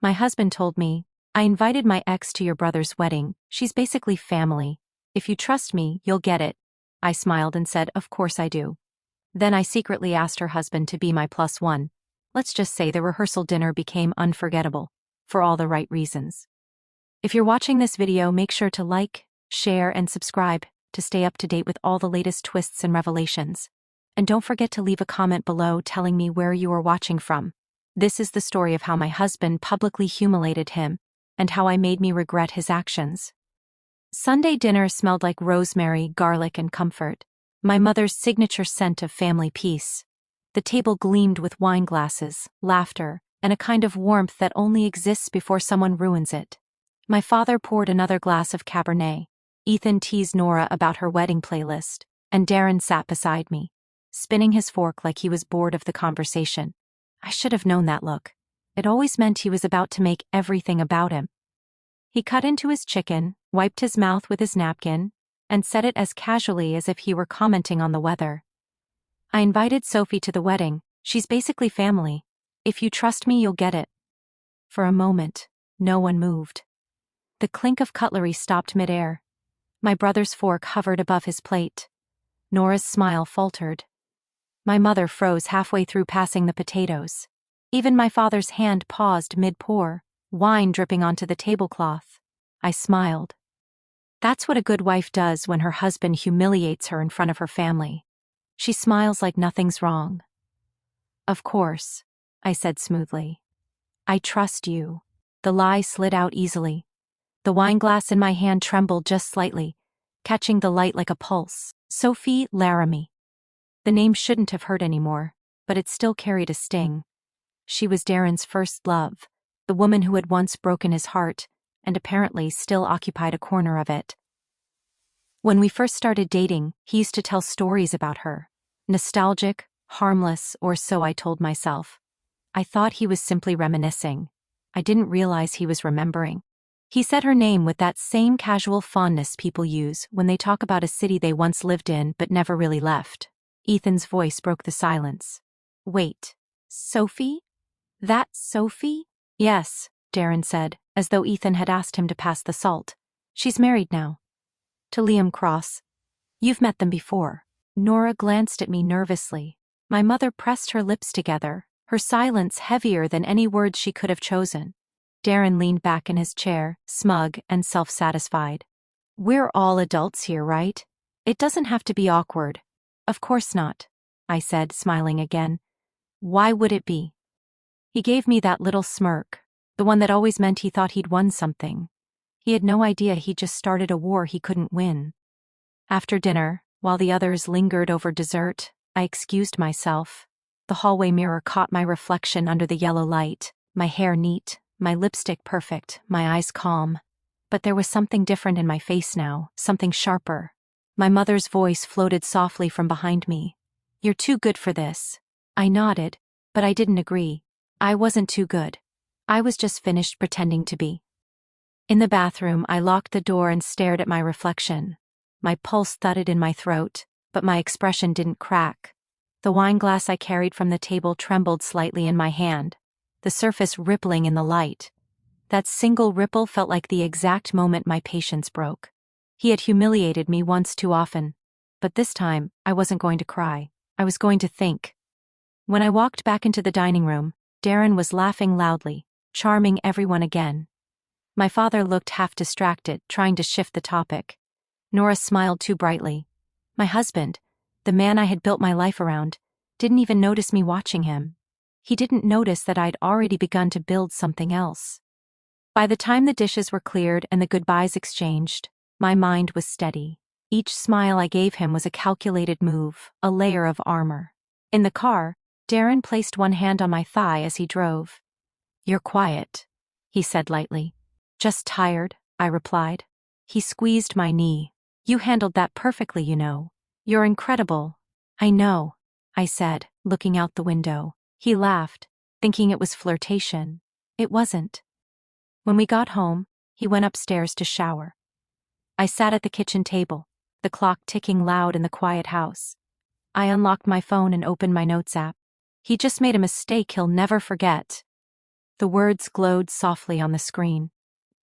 My husband told me, I invited my ex to your brother's wedding. She's basically family. If you trust me, you'll get it. I smiled and said, of course I do. Then I secretly asked her husband to be my plus one. Let's just say the rehearsal dinner became unforgettable. For all the right reasons. If you're watching this video, make sure to like, share, and subscribe to stay up to date with all the latest twists and revelations. And don't forget to leave a comment below telling me where you are watching from. This is the story of how my husband publicly humiliated him, and how I made me regret his actions. Sunday dinner smelled like rosemary, garlic, and comfort. My mother's signature scent of family peace. The table gleamed with wine glasses, laughter, and a kind of warmth that only exists before someone ruins it. My father poured another glass of Cabernet. Ethan teased Nora about her wedding playlist, and Darren sat beside me, spinning his fork like he was bored of the conversation. I should have known that look. It always meant he was about to make everything about him. He cut into his chicken, wiped his mouth with his napkin, and said it as casually as if he were commenting on the weather. I invited Sophie to the wedding. She's basically family. If you trust me, you'll get it. For a moment, no one moved. The clink of cutlery stopped midair. My brother's fork hovered above his plate. Nora's smile faltered. My mother froze halfway through passing the potatoes. Even my father's hand paused mid-pour, wine dripping onto the tablecloth. I smiled. That's what a good wife does when her husband humiliates her in front of her family. She smiles like nothing's wrong. Of course, I said smoothly. I trust you. The lie slid out easily. The wineglass in my hand trembled just slightly, catching the light like a pulse. Sophie Laramie. The name shouldn't have hurt anymore, but it still carried a sting. She was Darren's first love, the woman who had once broken his heart, and apparently still occupied a corner of it. When we first started dating, he used to tell stories about her. Nostalgic, harmless, or so I told myself. I thought he was simply reminiscing. I didn't realize he was remembering. He said her name with that same casual fondness people use when they talk about a city they once lived in but never really left. Ethan's voice broke the silence. Wait, Sophie? That Sophie? Yes, Darren said, as though Ethan had asked him to pass the salt. She's married now. To Liam Cross. You've met them before. Nora glanced at me nervously. My mother pressed her lips together, her silence heavier than any words she could have chosen. Darren leaned back in his chair, smug and self-satisfied. We're all adults here, right? It doesn't have to be awkward. Of course not, I said, smiling again. Why would it be? He gave me that little smirk, the one that always meant he thought he'd won something. He had no idea he'd just started a war he couldn't win. After dinner, while the others lingered over dessert, I excused myself. The hallway mirror caught my reflection under the yellow light, my hair neat, my lipstick perfect, my eyes calm. But there was something different in my face now, something sharper. My mother's voice floated softly from behind me. You're too good for this. I nodded, but I didn't agree. I wasn't too good. I was just finished pretending to be. In the bathroom, I locked the door and stared at my reflection. My pulse thudded in my throat, but my expression didn't crack. The wineglass I carried from the table trembled slightly in my hand, the surface rippling in the light. That single ripple felt like the exact moment my patience broke. He had humiliated me once too often, but this time I wasn't going to cry. I was going to think. When I walked back into the dining room, Darren was laughing loudly, charming everyone again. My father looked half distracted, trying to shift the topic. Nora smiled too brightly. My husband, the man I had built my life around, didn't even notice me watching him. He didn't notice that I'd already begun to build something else. By the time the dishes were cleared and the goodbyes exchanged, my mind was steady. Each smile I gave him was a calculated move, a layer of armor. In the car, Darren placed one hand on my thigh as he drove. You're quiet, he said lightly. Just tired, I replied. He squeezed my knee. You handled that perfectly, you know. You're incredible. I know, I said, looking out the window. He laughed, thinking it was flirtation. It wasn't. When we got home, he went upstairs to shower. I sat at the kitchen table, the clock ticking loud in the quiet house. I unlocked my phone and opened my notes app. He just made a mistake he'll never forget. The words glowed softly on the screen.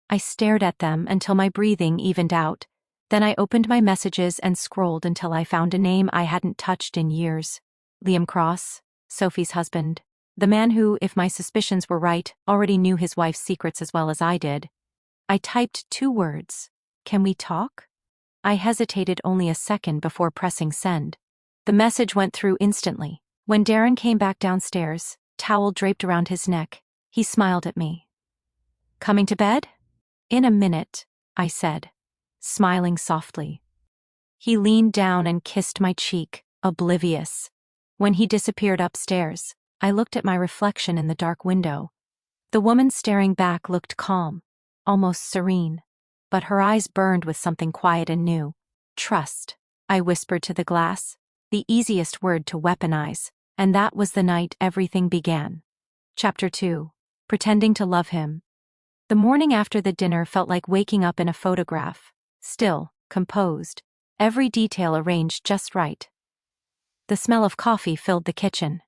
I stared at them until my breathing evened out. Then I opened my messages and scrolled until I found a name I hadn't touched in years. Liam Cross, Sophie's husband. The man who, if my suspicions were right, already knew his wife's secrets as well as I did. I typed 2 words. Can we talk? I hesitated only a second before pressing send. The message went through instantly. When Darren came back downstairs, towel draped around his neck, he smiled at me. Coming to bed? In a minute, I said, smiling softly. He leaned down and kissed my cheek, oblivious. When he disappeared upstairs, I looked at my reflection in the dark window. The woman staring back looked calm, almost serene, but her eyes burned with something quiet and new. Trust, I whispered to the glass, the easiest word to weaponize, and that was the night everything began. Chapter 2. Pretending to love him. The morning after the dinner felt like waking up in a photograph, still, composed, every detail arranged just right. The smell of coffee filled the kitchen.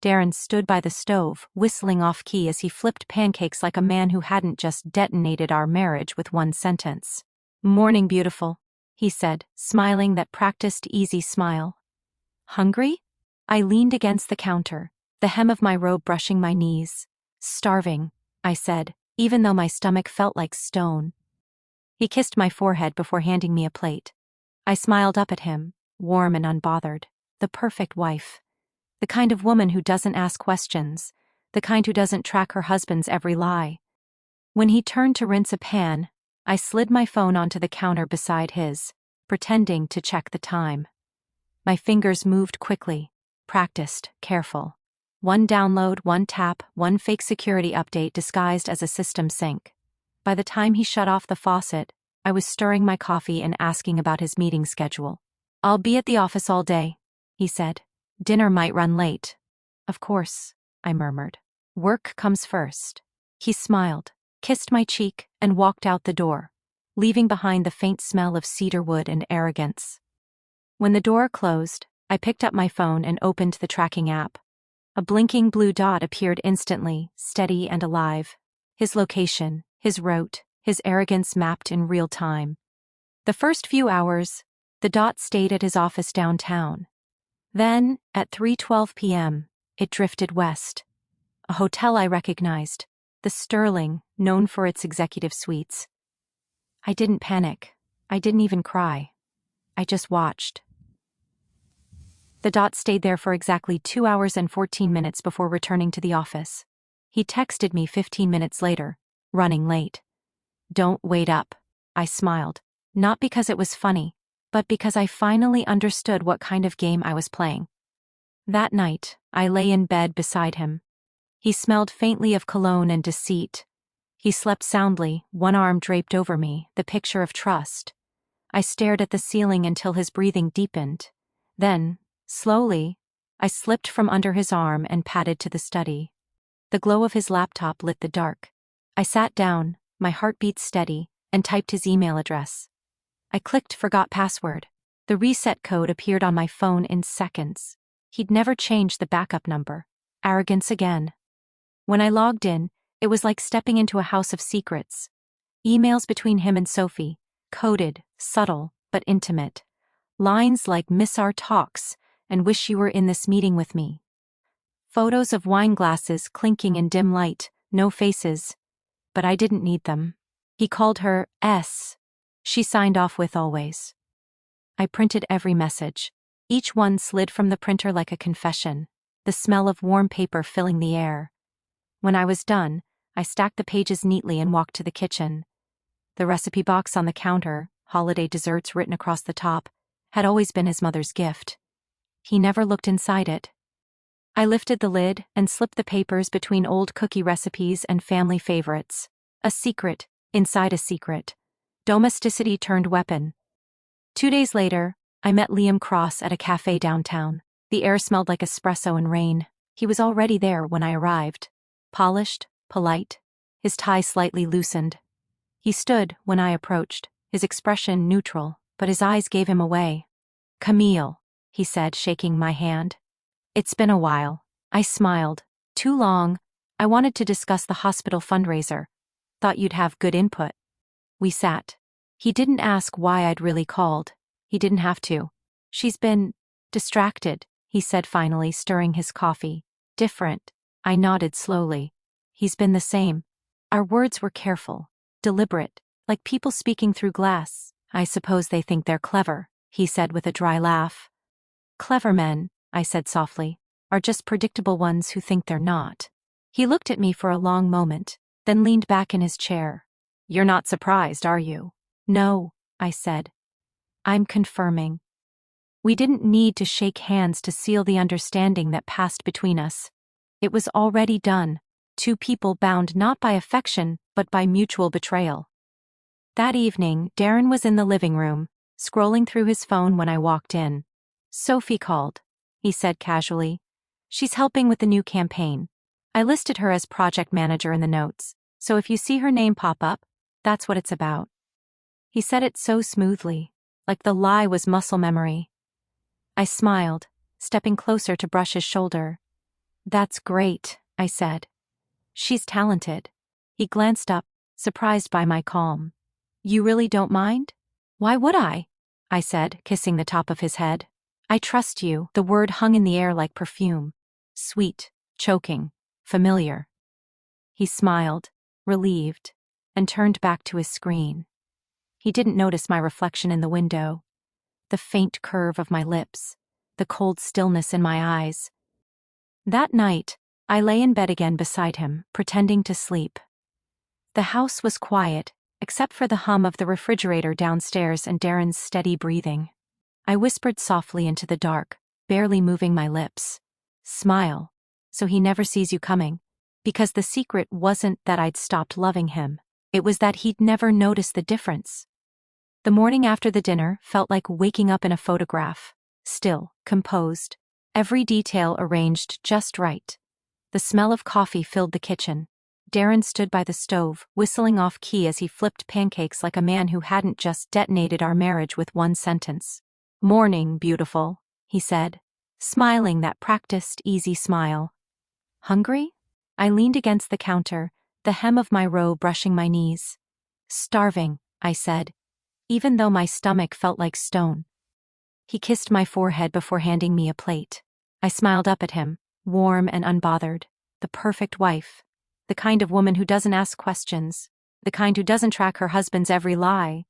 Darren stood by the stove, whistling off-key as he flipped pancakes like a man who hadn't just detonated our marriage with one sentence. "Morning, beautiful," he said, smiling that practiced easy smile. "Hungry?" I leaned against the counter, the hem of my robe brushing my knees. "Starving," I said, even though my stomach felt like stone. He kissed my forehead before handing me a plate. I smiled up at him, warm and unbothered. The perfect wife. The kind of woman who doesn't ask questions, the kind who doesn't track her husband's every lie. When he turned to rinse a pan, I slid my phone onto the counter beside his, pretending to check the time. My fingers moved quickly, practiced, careful. One download, one tap, one fake security update disguised as a system sync. By the time he shut off the faucet, I was stirring my coffee and asking about his meeting schedule. "I'll be at the office all day," he said. "Dinner might run late." "Of course," I murmured. "Work comes first." He smiled, kissed my cheek, and walked out the door, leaving behind the faint smell of cedar wood and arrogance. When the door closed, I picked up my phone and opened the tracking app. A blinking blue dot appeared instantly, steady and alive. His location, his route, his arrogance mapped in real time. The first few hours, the dot stayed at his office downtown. Then, at 3:12 p.m., it drifted west. A hotel I recognized, the Sterling, known for its executive suites. I didn't panic. I didn't even cry. I just watched. The dot stayed there for exactly 2 hours and 14 minutes before returning to the office. He texted me 15 minutes later, running late. "Don't wait up," I smiled, not because it was funny, but because I finally understood what kind of game I was playing. That night, I lay in bed beside him. He smelled faintly of cologne and deceit. He slept soundly, one arm draped over me, the picture of trust. I stared at the ceiling until his breathing deepened. Then, slowly, I slipped from under his arm and padded to the study. The glow of his laptop lit the dark. I sat down, my heartbeat steady, and typed his email address. I clicked forgot password. The reset code appeared on my phone in seconds. He'd never changed the backup number. Arrogance again. When I logged in, it was like stepping into a house of secrets. Emails between him and Sophie, coded, subtle, but intimate. Lines like "Miss our talks" and "Wish you were in this meeting with me." Photos of wine glasses clinking in dim light, no faces. But I didn't need them. He called her S. She signed off with "always." I printed every message. Each one slid from the printer like a confession, the smell of warm paper filling the air. When I was done, I stacked the pages neatly and walked to the kitchen. The recipe box on the counter, holiday desserts written across the top, had always been his mother's gift. He never looked inside it. I lifted the lid and slipped the papers between old cookie recipes and family favorites. A secret, inside a secret. Domesticity turned weapon. 2 days later, I met Liam Cross at a cafe downtown. The air smelled like espresso and rain. He was already there when I arrived. Polished, polite, his tie slightly loosened. He stood when I approached, his expression neutral, but his eyes gave him away. "Camille," he said, shaking my hand. "It's been a while." I smiled. "Too long. I wanted to discuss the hospital fundraiser. Thought you'd have good input. We sat. He didn't ask why I'd really called. He didn't have to. She's been distracted, he said finally, stirring his coffee. Different. I nodded slowly. He's been the same. Our words were careful, deliberate, like people speaking through glass. I suppose they think they're clever, he said with a dry laugh. Clever men, I said softly, are just predictable ones who think they're not. He looked at me for a long moment, then leaned back in his chair. You're not surprised, are you? No, I said. I'm confirming. We didn't need to shake hands to seal the understanding that passed between us. It was already done, two people bound not by affection but by mutual betrayal. That evening, Darren was in the living room, scrolling through his phone when I walked in. Sophie called, he said casually. She's helping with the new campaign. I listed her as project manager in the notes, so if you see her name pop up, that's what it's about. He said it so smoothly, like the lie was muscle memory. I smiled, stepping closer to brush his shoulder. That's great, I said. She's talented. He glanced up, surprised by my calm. You really don't mind? Why would I? I said, kissing the top of his head. I trust you. The word hung in the air like perfume. Sweet, choking, familiar. He smiled, relieved, and turned back to his screen. He didn't notice my reflection in the window. The faint curve of my lips, the cold stillness in my eyes. That night, I lay in bed again beside him, pretending to sleep. The house was quiet, except for the hum of the refrigerator downstairs and Darren's steady breathing. I whispered softly into the dark, barely moving my lips. Smile, so he never sees you coming. Because the secret wasn't that I'd stopped loving him. It was that he'd never noticed the difference. The morning after the dinner felt like waking up in a photograph. Still, composed. Every detail arranged just right. The smell of coffee filled the kitchen. Darren stood by the stove, whistling off key as he flipped pancakes like a man who hadn't just detonated our marriage with one sentence. Morning, beautiful, he said, smiling that practiced, easy smile. Hungry? I leaned against the counter, the hem of my robe brushing my knees. Starving, I said, even though my stomach felt like stone. He kissed my forehead before handing me a plate. I smiled up at him, warm and unbothered. The perfect wife. The kind of woman who doesn't ask questions. The kind who doesn't track her husband's every lie.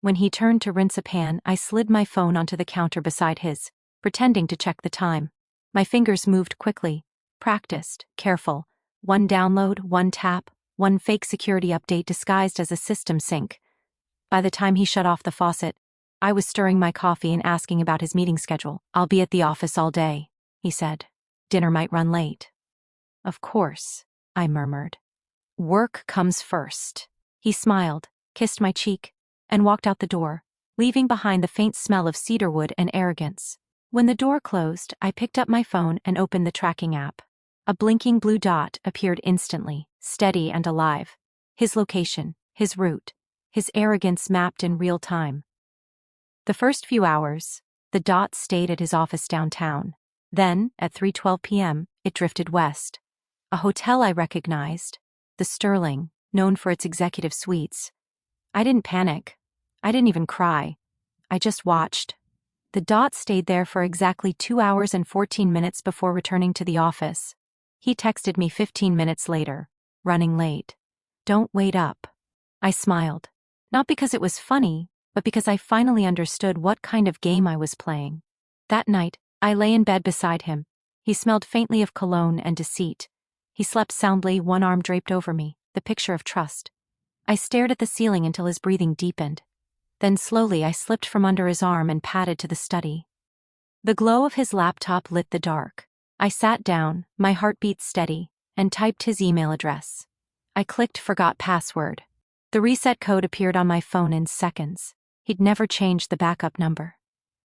When he turned to rinse a pan, I slid my phone onto the counter beside his, pretending to check the time. My fingers moved quickly, practiced, careful. One download, one tap, one fake security update disguised as a system sync. By the time he shut off the faucet, I was stirring my coffee and asking about his meeting schedule. I'll be at the office all day, he said. Dinner might run late. Of course, I murmured. Work comes first. He smiled, kissed my cheek, and walked out the door, leaving behind the faint smell of cedarwood and arrogance. When the door closed, I picked up my phone and opened the tracking app. A blinking blue dot appeared instantly, steady and alive. His location, his route, his arrogance mapped in real time. The first few hours, the dot stayed at his office downtown. Then, at 3:12 p.m., it drifted west. A hotel I recognized, the Sterling, known for its executive suites. I didn't panic. I didn't even cry. I just watched. The dot stayed there for exactly 2 hours and 14 minutes before returning to the office. He texted me 15 minutes later, running late. Don't wait up. I smiled. Not because it was funny, but because I finally understood what kind of game I was playing. That night, I lay in bed beside him. He smelled faintly of cologne and deceit. He slept soundly, one arm draped over me, the picture of trust. I stared at the ceiling until his breathing deepened. Then slowly I slipped from under his arm and padded to the study. The glow of his laptop lit the dark. I sat down, my heartbeat steady, and typed his email address. I clicked forgot password. The reset code appeared on my phone in seconds. He'd never changed the backup number.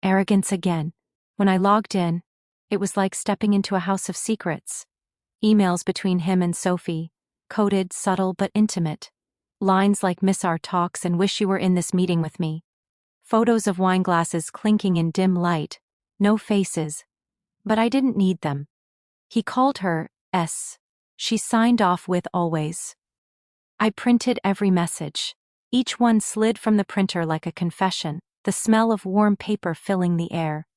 Arrogance again. When I logged in, it was like stepping into a house of secrets. Emails between him and Sophie, coded, subtle but intimate. Lines like "miss our talks" and "wish you were in this meeting with me." Photos of wine glasses clinking in dim light. No faces. But I didn't need them. He called her S. She signed off with always. I printed every message. Each one slid from the printer like a confession, the smell of warm paper filling the air.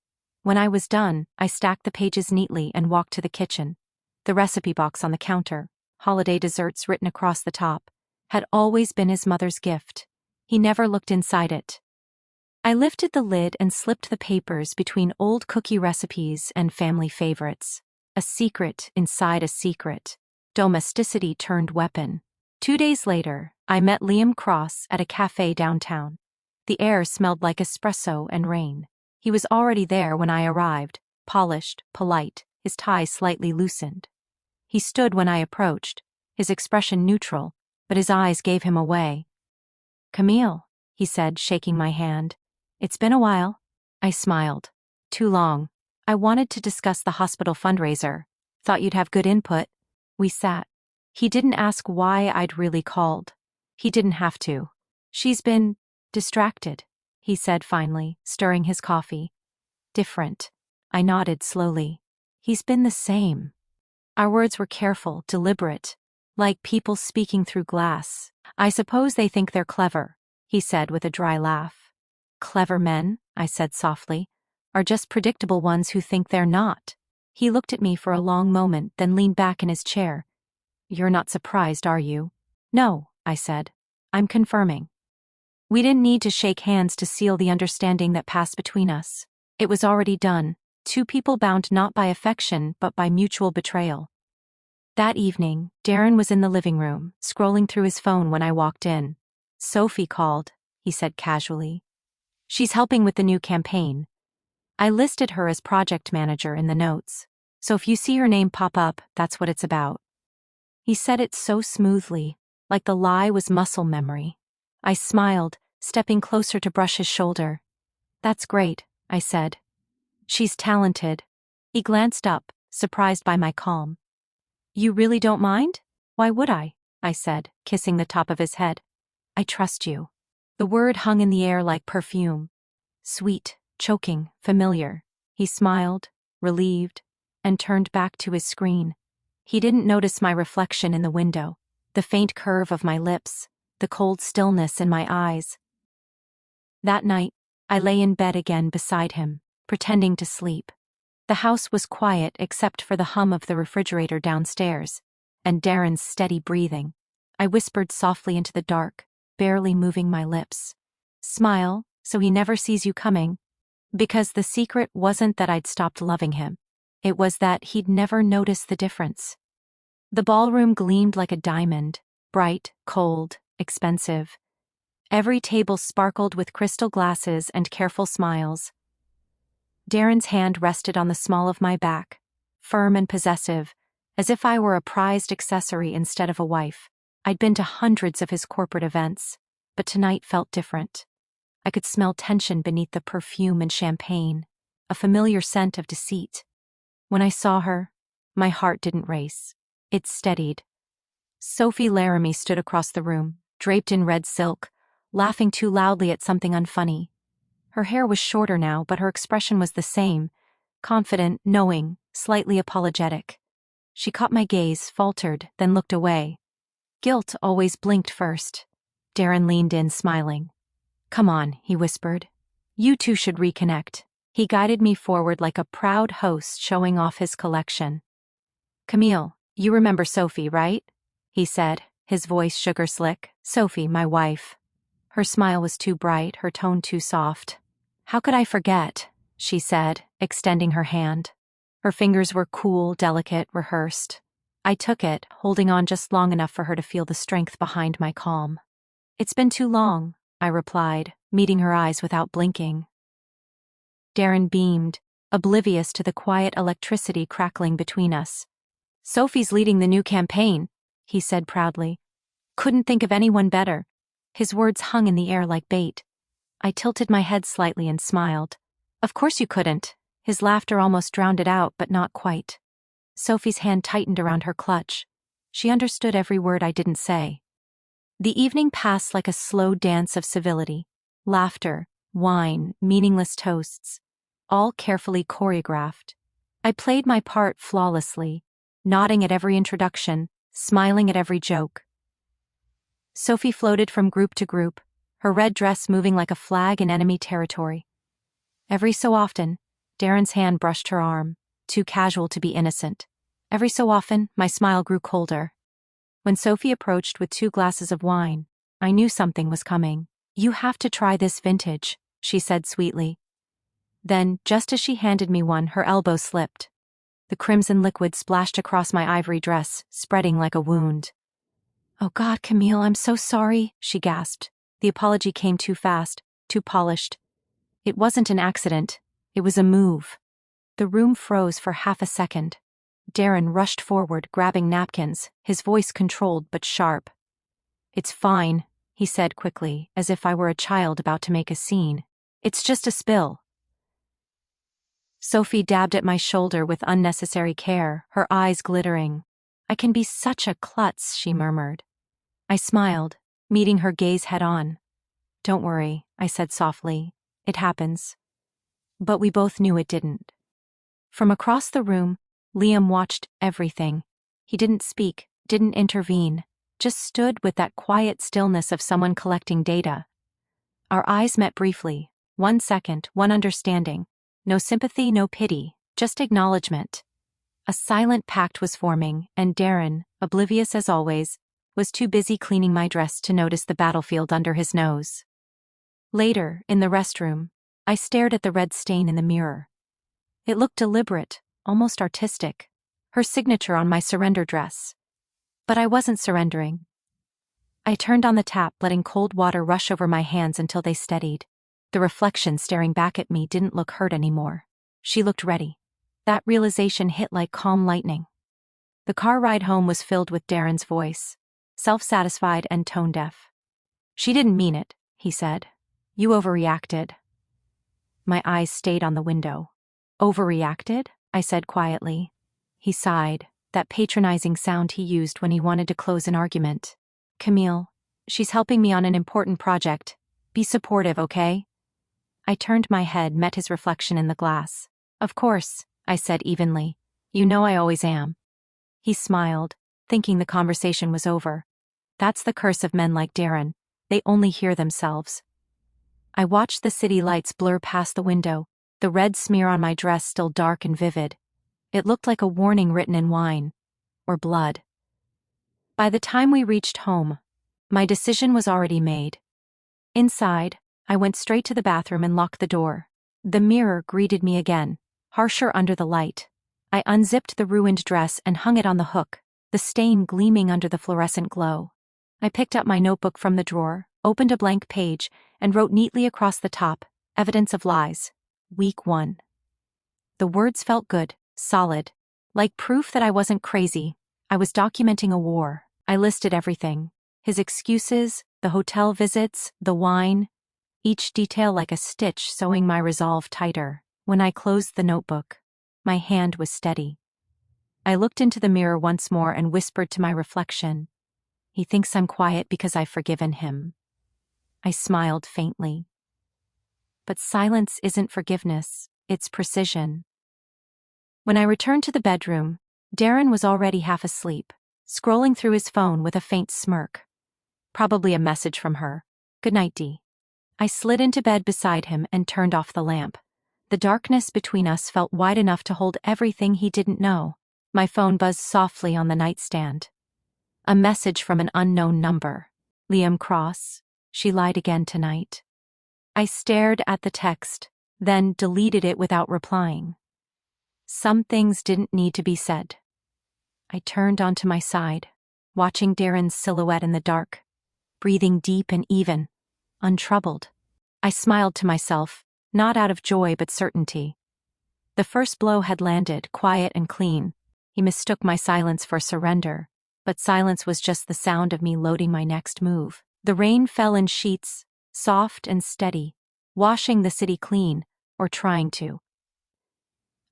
When I was done, I stacked the pages neatly and walked to the kitchen. The recipe box on the counter, holiday desserts written across the top, had always been his mother's gift. He never looked inside it. I lifted the lid and slipped the papers between old cookie recipes and family favorites. A secret inside a secret. Domesticity turned weapon. 2 days later, I met Liam Cross at a cafe downtown. The air smelled like espresso and rain. He was already there when I arrived, polished, polite, his tie slightly loosened. He stood when I approached, his expression neutral, but his eyes gave him away. "Camille," he said, shaking my hand. "It's been a while." I smiled. "Too long. I wanted to discuss the hospital fundraiser. Thought you'd have good input." We sat. He didn't ask why I'd really called. He didn't have to. "She's been distracted," he said finally, stirring his coffee. "Different." I nodded slowly. "He's been the same." Our words were careful, deliberate, like people speaking through glass. "I suppose they think they're clever," he said with a dry laugh. "Clever men," I said softly, "are just predictable ones who think they're not." He looked at me for a long moment, then leaned back in his chair. "You're not surprised, are you?" "No," I said. "I'm confirming." We didn't need to shake hands to seal the understanding that passed between us. It was already done, two people bound not by affection but by mutual betrayal. That evening, Darren was in the living room, scrolling through his phone when I walked in. "Sophie called," he said casually. "She's helping with the new campaign. I listed her as project manager in the notes, so if you see her name pop up, that's what it's about." He said it so smoothly, like the lie was muscle memory. I smiled, stepping closer to brush his shoulder. "That's great," I said. "She's talented." He glanced up, surprised by my calm. "You really don't mind?" "Why would I?" I said, kissing the top of his head. "I trust you." The word hung in the air like perfume. Sweet, choking, familiar. He smiled, relieved, and turned back to his screen. He didn't notice my reflection in the window, the faint curve of my lips, the cold stillness in my eyes. That night, I lay in bed again beside him, pretending to sleep. The house was quiet except for the hum of the refrigerator downstairs, and Darren's steady breathing. I whispered softly into the dark, barely moving my lips. "Smile, so he never sees you coming." Because the secret wasn't that I'd stopped loving him. It was that he'd never noticed the difference. The ballroom gleamed like a diamond, bright, cold, expensive. Every table sparkled with crystal glasses and careful smiles. Darren's hand rested on the small of my back, firm and possessive, as if I were a prized accessory instead of a wife. I'd been to hundreds of his corporate events, but tonight felt different. I could smell tension beneath the perfume and champagne, a familiar scent of deceit. When I saw her, my heart didn't race. It steadied. Sophie Laramie stood across the room, draped in red silk, laughing too loudly at something unfunny. Her hair was shorter now, but her expression was the same, confident, knowing, slightly apologetic. She caught my gaze, faltered, then looked away. Guilt always blinked first. Darren leaned in, smiling. "Come on," he whispered. "You two should reconnect." He guided me forward like a proud host showing off his collection. "Camille, you remember Sophie, right?" he said, his voice sugar slick. "Sophie, my wife." Her smile was too bright, her tone too soft. "How could I forget?" she said, extending her hand. Her fingers were cool, delicate, rehearsed. I took it, holding on just long enough for her to feel the strength behind my calm. "It's been too long," I replied, meeting her eyes without blinking. Darren beamed, oblivious to the quiet electricity crackling between us. "Sophie's leading the new campaign," he said proudly. "Couldn't think of anyone better." His words hung in the air like bait. I tilted my head slightly and smiled. "Of course you couldn't." His laughter almost drowned it out, but not quite. Sophie's hand tightened around her clutch. She understood every word I didn't say. The evening passed like a slow dance of civility. Laughter, wine, meaningless toasts, all carefully choreographed. I played my part flawlessly, nodding at every introduction, smiling at every joke. Sophie floated from group to group, her red dress moving like a flag in enemy territory. Every so often, Darren's hand brushed her arm, too casual to be innocent. Every so often, my smile grew colder. When Sophie approached with 2 glasses of wine, I knew something was coming. "You have to try this vintage," she said sweetly. Then, just as she handed me one, her elbow slipped. The crimson liquid splashed across my ivory dress, spreading like a wound. "Oh God, Camille, I'm so sorry," she gasped. The apology came too fast, too polished. It wasn't an accident. It was a move. The room froze for half a second. Darren rushed forward, grabbing napkins, his voice controlled but sharp. "It's fine," he said quickly, as if I were a child about to make a scene. "It's just a spill." Sophie dabbed at my shoulder with unnecessary care, her eyes glittering. "I can be such a klutz," she murmured. I smiled, meeting her gaze head-on. "Don't worry," I said softly. "It happens." But we both knew it didn't. From across the room, Liam watched everything. He didn't speak, didn't intervene, just stood with that quiet stillness of someone collecting data. Our eyes met briefly, 1 second, one understanding. No sympathy, no pity, just acknowledgement. A silent pact was forming, and Darren, oblivious as always, was too busy cleaning my dress to notice the battlefield under his nose. Later, in the restroom, I stared at the red stain in the mirror. It looked deliberate, almost artistic, her signature on my surrender dress. But I wasn't surrendering. I turned on the tap, letting cold water rush over my hands until they steadied. The reflection staring back at me didn't look hurt anymore. She looked ready. That realization hit like calm lightning. The car ride home was filled with Darren's voice, self-satisfied and tone-deaf. "She didn't mean it," he said. "You overreacted." My eyes stayed on the window. "Overreacted?" I said quietly. He sighed, that patronizing sound he used when he wanted to close an argument. "Camille, she's helping me on an important project. Be supportive, okay?" I turned my head, met his reflection in the glass. "Of course," I said evenly. "You know I always am." He smiled, thinking the conversation was over. That's the curse of men like Darren. They only hear themselves. I watched the city lights blur past the window, the red smear on my dress still dark and vivid. It looked like a warning written in wine. Or blood. By the time we reached home, my decision was already made. Inside, I went straight to the bathroom and locked the door. The mirror greeted me again, harsher under the light. I unzipped the ruined dress and hung it on the hook, the stain gleaming under the fluorescent glow. I picked up my notebook from the drawer, opened a blank page, and wrote neatly across the top, "Evidence of lies. Week 1. The words felt good, solid, like proof that I wasn't crazy. I was documenting a war. I listed everything. His excuses, the hotel visits, the wine, each detail like a stitch sewing my resolve tighter. When I closed the notebook, my hand was steady. I looked into the mirror once more and whispered to my reflection, "He thinks I'm quiet because I've forgiven him." I smiled faintly. But silence isn't forgiveness, it's precision. When I returned to the bedroom, Darren was already half asleep, scrolling through his phone with a faint smirk. Probably a message from her. "Good night, Dee." I slid into bed beside him and turned off the lamp. The darkness between us felt wide enough to hold everything he didn't know. My phone buzzed softly on the nightstand. A message from an unknown number. "Liam Cross, she lied again tonight." I stared at the text, then deleted it without replying. Some things didn't need to be said. I turned onto my side, watching Darren's silhouette in the dark, breathing deep and even, untroubled. I smiled to myself, not out of joy but certainty. The first blow had landed, quiet and clean. He mistook my silence for surrender, but silence was just the sound of me loading my next move. The rain fell in sheets, soft and steady, washing the city clean, or trying to.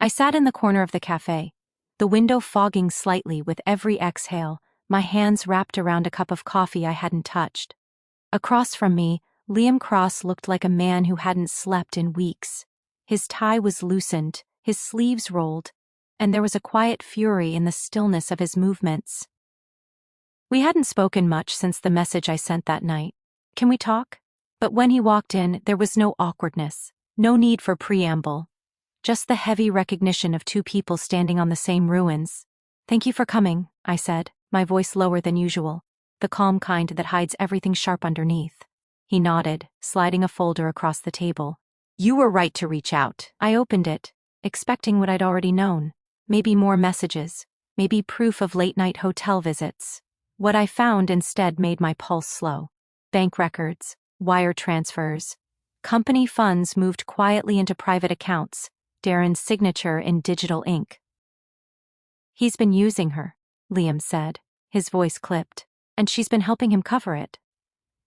I sat in the corner of the cafe, the window fogging slightly with every exhale, my hands wrapped around a cup of coffee I hadn't touched. Across from me, Liam Cross looked like a man who hadn't slept in weeks. His tie was loosened, his sleeves rolled, and there was a quiet fury in the stillness of his movements. We hadn't spoken much since the message I sent that night. "Can we talk?" But when he walked in, there was no awkwardness, no need for preamble. Just the heavy recognition of two people standing on the same ruins. "Thank you for coming," I said, my voice lower than usual, the calm kind that hides everything sharp underneath. He nodded, sliding a folder across the table. "You were right to reach out." I opened it, expecting what I'd already known. Maybe more messages, maybe proof of late-night hotel visits. What I found instead made my pulse slow. Bank records, wire transfers. Company funds moved quietly into private accounts, Darren's signature in digital ink. "He's been using her," Liam said, his voice clipped, "and she's been helping him cover it.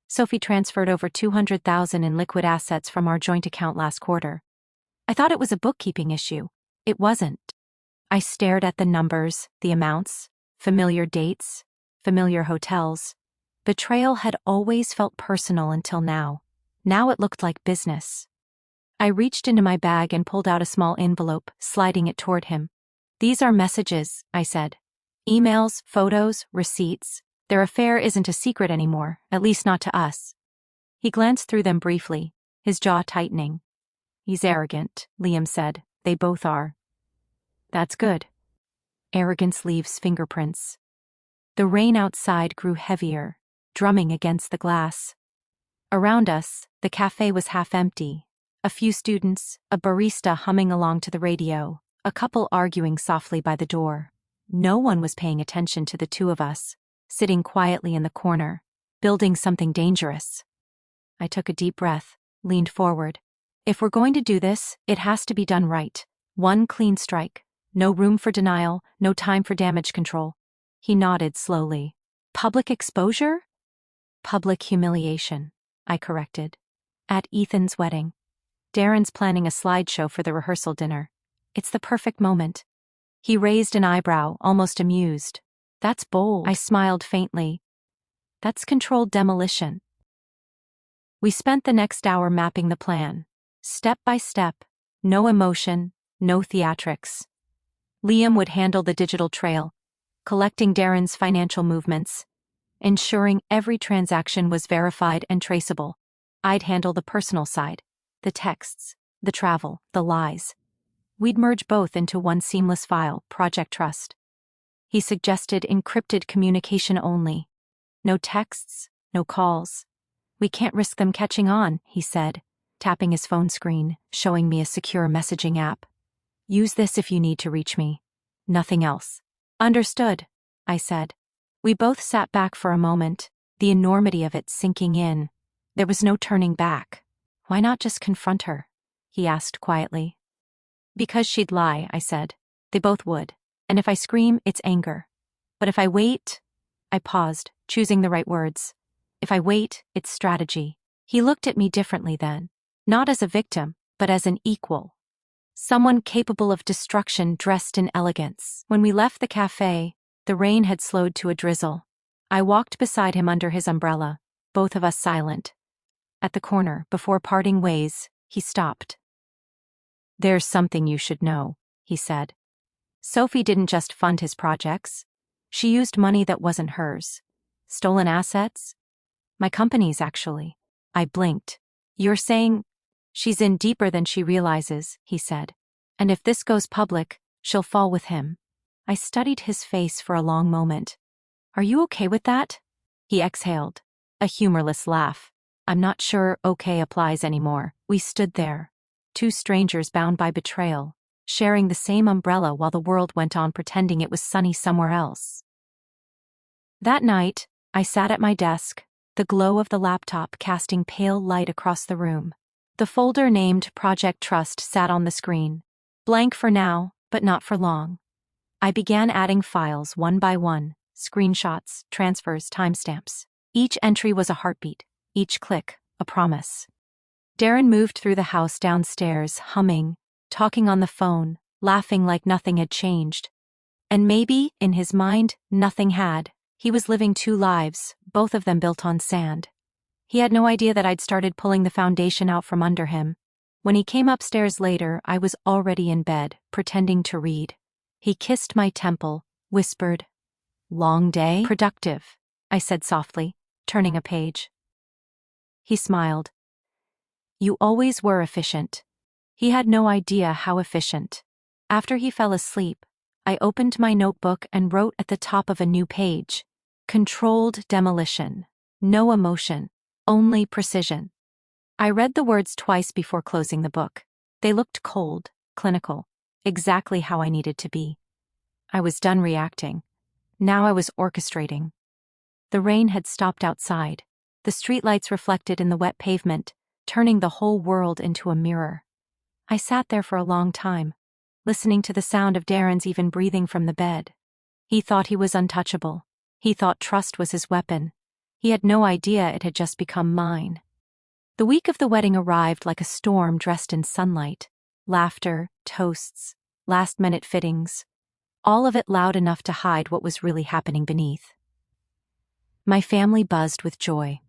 Sophie transferred over $200,000 in liquid assets from our joint account last quarter. I thought it was a bookkeeping issue. It wasn't." I stared at the numbers, the amounts, familiar dates, familiar hotels. Betrayal had always felt personal until now. Now it looked like business. I reached into my bag and pulled out a small envelope, sliding it toward him. "These are messages," I said. "Emails, photos, receipts. Their affair isn't a secret anymore, at least not to us." He glanced through them briefly, his jaw tightening. "He's arrogant," Liam said. "They both are." "That's good." Arrogance leaves fingerprints. The rain outside grew heavier, drumming against the glass. Around us, the cafe was half empty. A few students, a barista humming along to the radio, a couple arguing softly by the door. No one was paying attention to the two of us, sitting quietly in the corner, building something dangerous. I took a deep breath, leaned forward. If we're going to do this, it has to be done right. One clean strike. No room for denial, no time for damage control. He nodded slowly. "Public exposure?" "Public humiliation," I corrected. "At Ethan's wedding. Darren's planning a slideshow for the rehearsal dinner. It's the perfect moment." He raised an eyebrow, almost amused. "That's bold." I smiled faintly. "That's controlled demolition." We spent the next hour mapping the plan. Step by step, no emotion, no theatrics. Liam would handle the digital trail, collecting Darren's financial movements, ensuring every transaction was verified and traceable. I'd handle the personal side, the texts, the travel, the lies. We'd merge both into one seamless file, Project Trust. He suggested encrypted communication only. No texts, no calls. "We can't risk them catching on," he said, tapping his phone screen, showing me a secure messaging app. "Use this if you need to reach me. Nothing else." "Understood," I said. We both sat back for a moment, the enormity of it sinking in. There was no turning back. "Why not just confront her?" he asked quietly. "Because she'd lie," I said. "They both would. And if I scream, it's anger. But if I wait..." I paused, choosing the right words. "If I wait, it's strategy." He looked at me differently then. Not as a victim, but as an equal. Someone capable of destruction dressed in elegance. When we left the cafe, the rain had slowed to a drizzle. I walked beside him under his umbrella, both of us silent. At the corner, before parting ways, he stopped. "There's something you should know," he said. "Sophie didn't just fund his projects. She used money that wasn't hers. Stolen assets? My company's, actually." I blinked. "You're saying..." "She's in deeper than she realizes," he said. "And if this goes public, she'll fall with him." I studied his face for a long moment. "Are you okay with that?" He exhaled, a humorless laugh. "I'm not sure okay applies anymore." We stood there, two strangers bound by betrayal, sharing the same umbrella while the world went on pretending it was sunny somewhere else. That night, I sat at my desk, the glow of the laptop casting pale light across the room. The folder named Project Trust sat on the screen. Blank for now, but not for long. I began adding files one by one, screenshots, transfers, timestamps. Each entry was a heartbeat, each click, a promise. Darren moved through the house downstairs, humming, talking on the phone, laughing like nothing had changed. And maybe, in his mind, nothing had. He was living two lives, both of them built on sand. He had no idea that I'd started pulling the foundation out from under him. When he came upstairs later, I was already in bed, pretending to read. He kissed my temple, whispered, "Long day?" "Productive," I said softly, turning a page. He smiled. "You always were efficient." He had no idea how efficient. After he fell asleep, I opened my notebook and wrote at the top of a new page, "Controlled demolition. No emotion, only precision." I read the words twice before closing the book. They looked cold, clinical, exactly how I needed to be. I was done reacting. Now I was orchestrating. The rain had stopped outside. The streetlights reflected in the wet pavement, turning the whole world into a mirror. I sat there for a long time, listening to the sound of Darren's even breathing from the bed. He thought he was untouchable. He thought trust was his weapon. He had no idea it had just become mine. The week of the wedding arrived like a storm dressed in sunlight. Laughter, toasts, last-minute fittings. All of it loud enough to hide what was really happening beneath. My family buzzed with joy.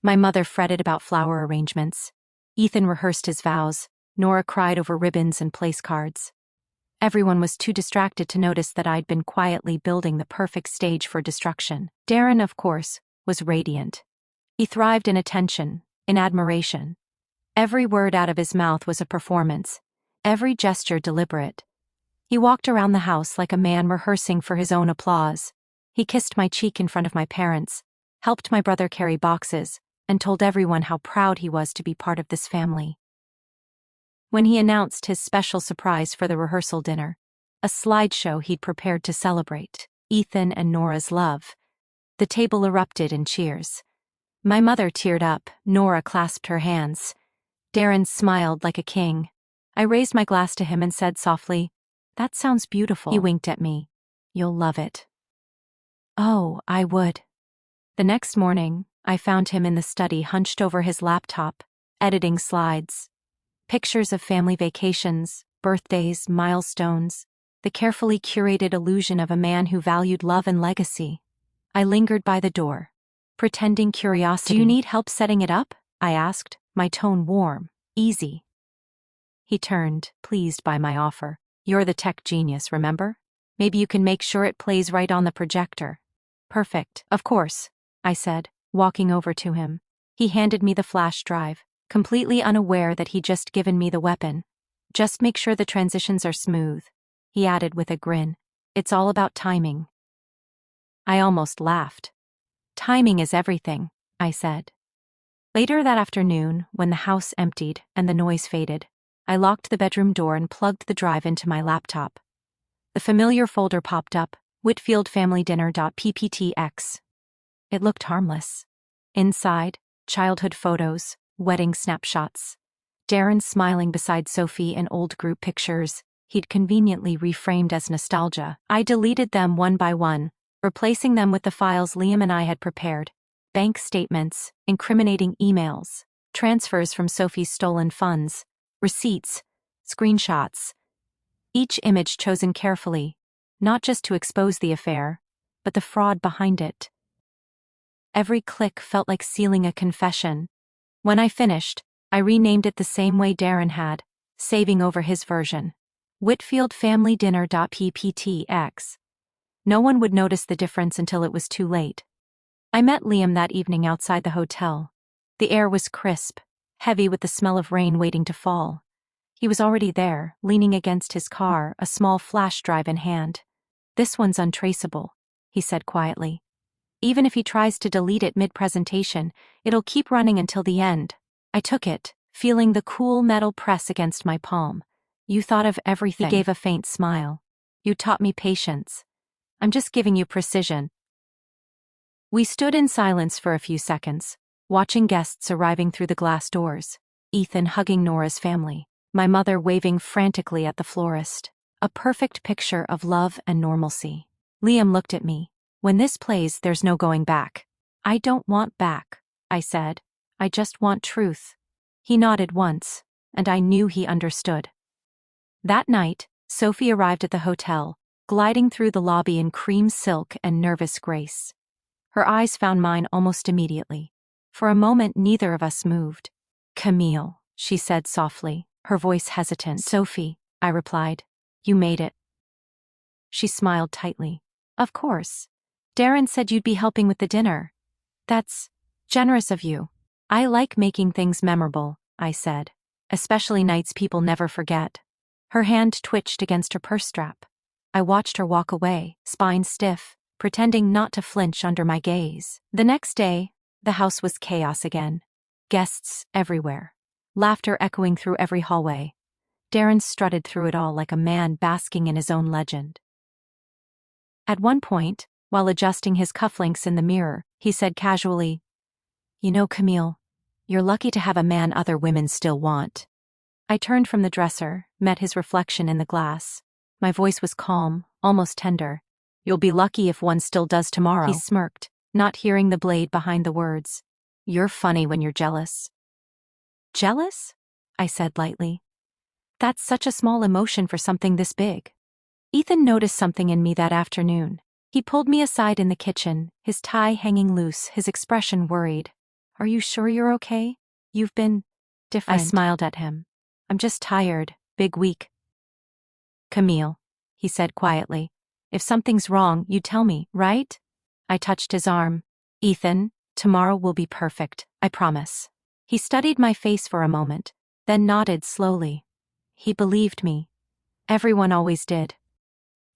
My mother fretted about flower arrangements. Ethan rehearsed his vows. Nora cried over ribbons and place cards. Everyone was too distracted to notice that I'd been quietly building the perfect stage for destruction. Darren, of course, was radiant. He thrived in attention, in admiration. Every word out of his mouth was a performance, every gesture deliberate. He walked around the house like a man rehearsing for his own applause. He kissed my cheek in front of my parents, helped my brother carry boxes, and told everyone how proud he was to be part of this family. When he announced his special surprise for the rehearsal dinner, a slideshow he'd prepared to celebrate Ethan and Nora's love, the table erupted in cheers. My mother teared up, Nora clasped her hands. Darren smiled like a king. I raised my glass to him and said softly, "That sounds beautiful." He winked at me. "You'll love it." Oh, I would. The next morning, I found him in the study hunched over his laptop, editing slides. Pictures of family vacations, birthdays, milestones, the carefully curated illusion of a man who valued love and legacy. I lingered by the door, pretending curiosity. "Do you need help setting it up?" I asked, my tone warm, easy. He turned, pleased by my offer. "You're the tech genius, remember? Maybe you can make sure it plays right on the projector." "Perfect. Of course," I said, walking over to him. He handed me the flash drive, completely unaware that he'd just given me the weapon. "Just make sure the transitions are smooth," he added with a grin. "It's all about timing." I almost laughed. "Timing is everything," I said. Later that afternoon, when the house emptied and the noise faded, I locked the bedroom door and plugged the drive into my laptop. The familiar folder popped up, whitfieldfamilydinner.pptx. It looked harmless. Inside, childhood photos, wedding snapshots. Darren smiling beside Sophie in old group pictures he'd conveniently reframed as nostalgia. I deleted them one by one, replacing them with the files Liam and I had prepared. Bank statements, incriminating emails, transfers from Sophie's stolen funds, receipts, screenshots. Each image chosen carefully, not just to expose the affair, but the fraud behind it. Every click felt like sealing a confession. When I finished, I renamed it the same way Darren had, saving over his version. whitfieldfamilydinner.pptx. No one would notice the difference until it was too late. I met Liam that evening outside the hotel. The air was crisp, heavy with the smell of rain waiting to fall. He was already there, leaning against his car, a small flash drive in hand. "This one's untraceable," he said quietly. "Even if he tries to delete it mid-presentation, it'll keep running until the end." I took it, feeling the cool metal press against my palm. "You thought of everything." He gave a faint smile. "You taught me patience. I'm just giving you precision." We stood in silence for a few seconds, watching guests arriving through the glass doors. Ethan hugging Nora's family, my mother waving frantically at the florist. A perfect picture of love and normalcy. Liam looked at me. "When this plays, there's no going back." "I don't want back," I said. "I just want truth." He nodded once, and I knew he understood. That night, Sophie arrived at the hotel, gliding through the lobby in cream silk and nervous grace. Her eyes found mine almost immediately. For a moment, neither of us moved. "Camille," she said softly, her voice hesitant. "Sophie," I replied. "You made it." She smiled tightly. Of course. Darren said you'd be helping with the dinner. That's generous of you. I like making things memorable, I said. Especially nights people never forget. Her hand twitched against her purse strap. I watched her walk away, spine stiff, pretending not to flinch under my gaze. The next day, the house was chaos again. Guests everywhere. Laughter echoing through every hallway. Darren strutted through it all like a man basking in his own legend. At one point, while adjusting his cufflinks in the mirror, he said casually, "You know, Camille, you're lucky to have a man other women still want." I turned from the dresser, met his reflection in the glass. My voice was calm, almost tender. "You'll be lucky if one still does tomorrow." He smirked, not hearing the blade behind the words. "You're funny when you're jealous." Jealous? I said lightly. That's such a small emotion for something this big. Ethan noticed something in me that afternoon. He pulled me aside in the kitchen, his tie hanging loose, his expression worried. "Are you sure you're okay? You've been different." I smiled at him. "I'm just tired, big week." "Camille," he said quietly, "if something's wrong, you tell me, right?" I touched his arm. "Ethan, tomorrow will be perfect, I promise." He studied my face for a moment, then nodded slowly. He believed me. Everyone always did.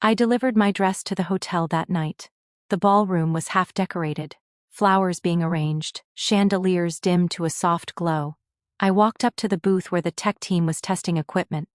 I delivered my dress to the hotel that night. The ballroom was half decorated, flowers being arranged, chandeliers dimmed to a soft glow. I walked up to the booth where the tech team was testing equipment.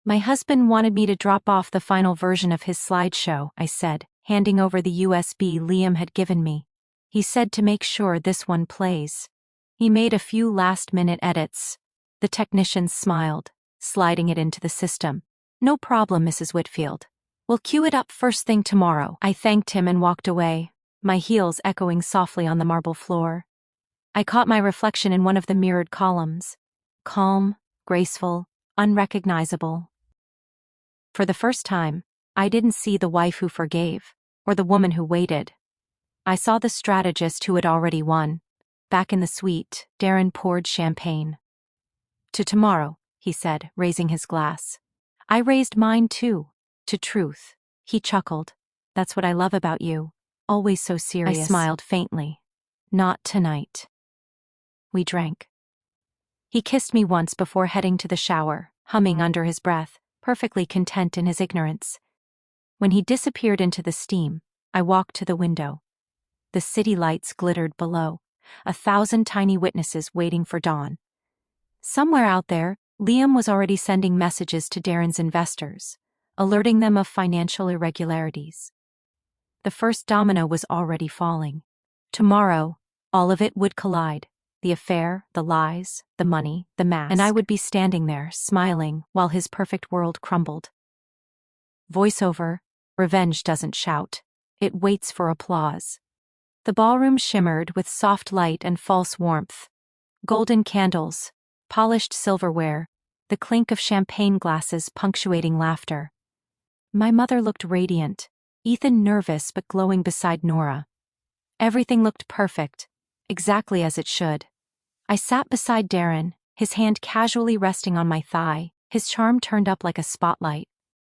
"My husband wanted me to drop off the final version of his slideshow," I said, handing over the USB Liam had given me. "He said to make sure this one plays." He made a few last-minute edits. The technicians smiled, sliding it into the system. "No problem, Mrs. Whitfield. We'll cue it up first thing tomorrow." I thanked him and walked away, my heels echoing softly on the marble floor. I caught my reflection in one of the mirrored columns. Calm, graceful, unrecognizable. For the first time, I didn't see the wife who forgave, or the woman who waited. I saw the strategist who had already won. Back in the suite, Darren poured champagne. "To tomorrow," he said, raising his glass. I raised mine too. "To truth." He chuckled. "That's what I love about you. Always so serious." I smiled faintly. "Not tonight." We drank. He kissed me once before heading to the shower, humming under his breath, perfectly content in his ignorance. When he disappeared into the steam, I walked to the window. The city lights glittered below, 1,000 tiny witnesses waiting for dawn. Somewhere out there, Liam was already sending messages to Darren's investors, alerting them of financial irregularities. The first domino was already falling. Tomorrow, all of it would collide. The affair, the lies, the money, the mask. And I would be standing there, smiling, while his perfect world crumbled. Voiceover: revenge doesn't shout. It waits for applause. The ballroom shimmered with soft light and false warmth. Golden candles, polished silverware, the clink of champagne glasses punctuating laughter. My mother looked radiant, Ethan nervous but glowing beside Nora. Everything looked perfect, exactly as it should. I sat beside Darren, his hand casually resting on my thigh, his charm turned up like a spotlight.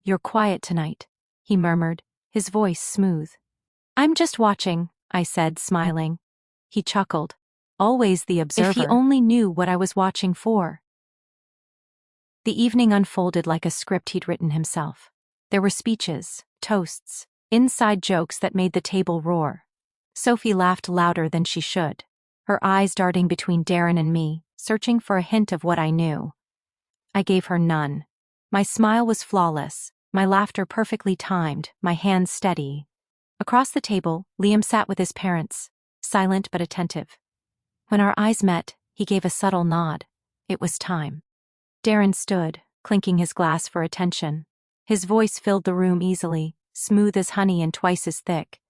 "You're quiet tonight," he murmured, his voice smooth. "I'm just watching," I said, smiling. He chuckled. "Always the observer." If he only knew what I was watching for. The evening unfolded like a script he'd written himself. There were speeches, toasts, inside jokes that made the table roar. Sophie laughed louder than she should, her eyes darting between Darren and me, searching for a hint of what I knew. I gave her none. My smile was flawless, my laughter perfectly timed, my hands steady. Across the table, Liam sat with his parents, silent but attentive. When our eyes met, he gave a subtle nod. It was time. Darren stood, clinking his glass for attention. His voice filled the room easily, smooth as honey and twice as thick.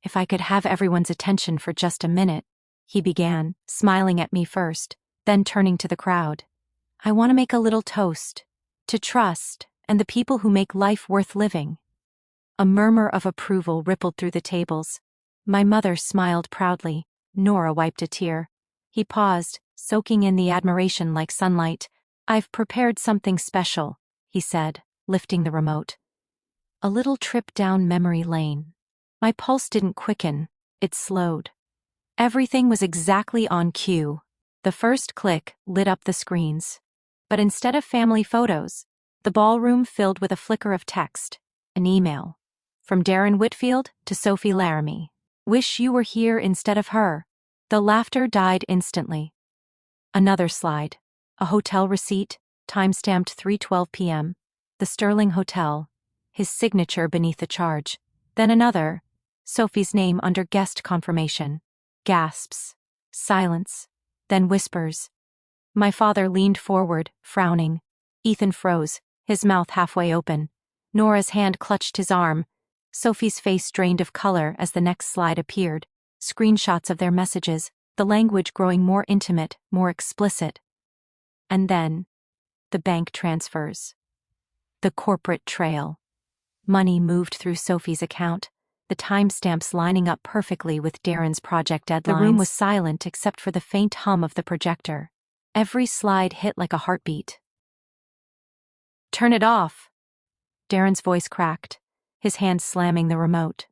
"If I could have everyone's attention for just a minute," he began, smiling at me first, then turning to the crowd. "I want to make a little toast. To trust, and the people who make life worth living." A murmur of approval rippled through the tables. My mother smiled proudly. Nora wiped a tear. He paused, soaking in the admiration like sunlight. "I've prepared something special," he said, lifting the remote. a little trip down memory lane. My pulse didn't quicken, it slowed. Everything was exactly on cue. The first click lit up the screens. But instead of family photos, the ballroom filled with a flicker of text, an email. From Darren Whitfield to Sophie Laramie. Wish you were here instead of her. The laughter died instantly. Another slide. A hotel receipt, time-stamped 3:12 p.m. The Sterling Hotel. His signature beneath the charge. Then another. Sophie's name under guest confirmation. Gasps. Silence. Then whispers. My father leaned forward, frowning. Ethan froze, his mouth halfway open. Nora's hand clutched his arm. Sophie's face drained of color as the next slide appeared. Screenshots of their messages, the language growing more intimate, more explicit. And then, the bank transfers. The corporate trail. Money moved through Sophie's account, the timestamps lining up perfectly with Darren's project deadlines. The room was silent except for the faint hum of the projector. Every slide hit like a heartbeat. Turn it off. Darren's voice cracked, his hand slamming the remote.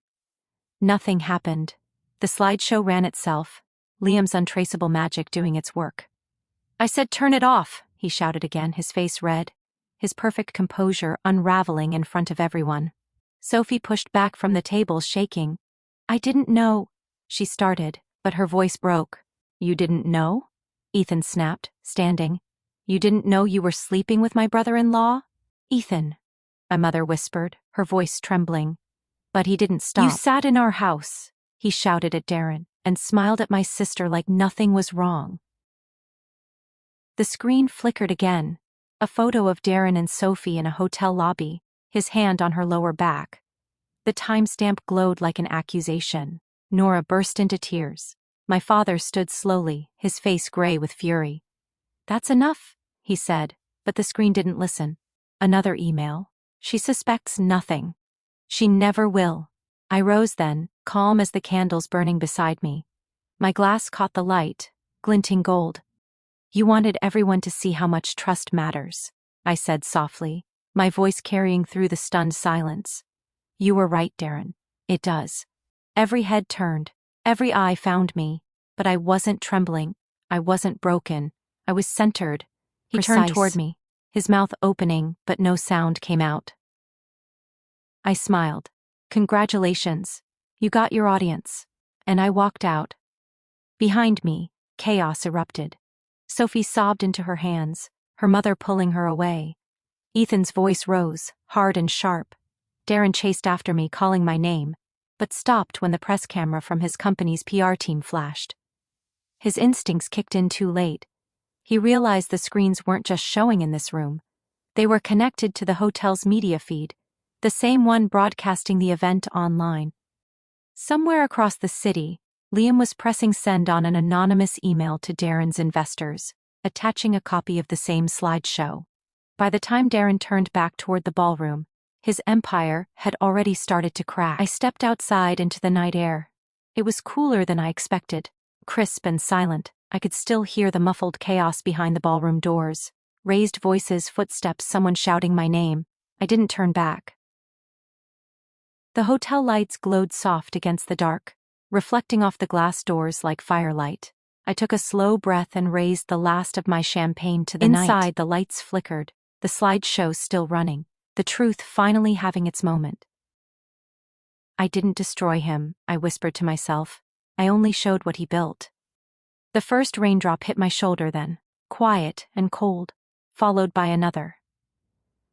Nothing happened. The slideshow ran itself, Liam's untraceable magic doing its work. I said turn it off, he shouted again, his face red, his perfect composure unraveling in front of everyone. Sophie pushed back from the table, shaking. I didn't know, she started, but her voice broke. You didn't know? Ethan snapped, standing. You didn't know you were sleeping with my brother-in-law? Ethan, my mother whispered, her voice trembling. But he didn't stop. You sat in our house, he shouted at Darren, and smiled at my sister like nothing was wrong. The screen flickered again, a photo of Darren and Sophie in a hotel lobby, his hand on her lower back. The timestamp glowed like an accusation. Nora burst into tears. My father stood slowly, his face gray with fury. That's enough, he said, but the screen didn't listen. Another email. She suspects nothing. She never will. I rose then, calm as the candles burning beside me. My glass caught the light, glinting gold. You wanted everyone to see how much trust matters, I said softly, my voice carrying through the stunned silence. You were right, Darren. It does. Every head turned, every eye found me, but I wasn't trembling, I wasn't broken, I was centered. He turned toward me, his mouth opening, but no sound came out. I smiled. Congratulations, you got your audience. And I walked out. Behind me, chaos erupted. Sophie sobbed into her hands, her mother pulling her away. Ethan's voice rose, hard and sharp. Darren chased after me, calling my name, but stopped when the press camera from his company's PR team flashed. His instincts kicked in too late. He realized the screens weren't just showing in this room. They were connected to the hotel's media feed, the same one broadcasting the event online. Somewhere across the city, Liam was pressing send on an anonymous email to Darren's investors, attaching a copy of the same slideshow. By the time Darren turned back toward the ballroom, his empire had already started to crack. I stepped outside into the night air. It was cooler than I expected, crisp and silent. I could still hear the muffled chaos behind the ballroom doors. Raised voices, footsteps, someone shouting my name. I didn't turn back. The hotel lights glowed soft against the dark, reflecting off the glass doors like firelight. I took a slow breath and raised the last of my champagne to the night. Inside, the lights flickered, the slideshow still running, the truth finally having its moment. I didn't destroy him, I whispered to myself. I only showed what he built. The first raindrop hit my shoulder then, quiet and cold, followed by another.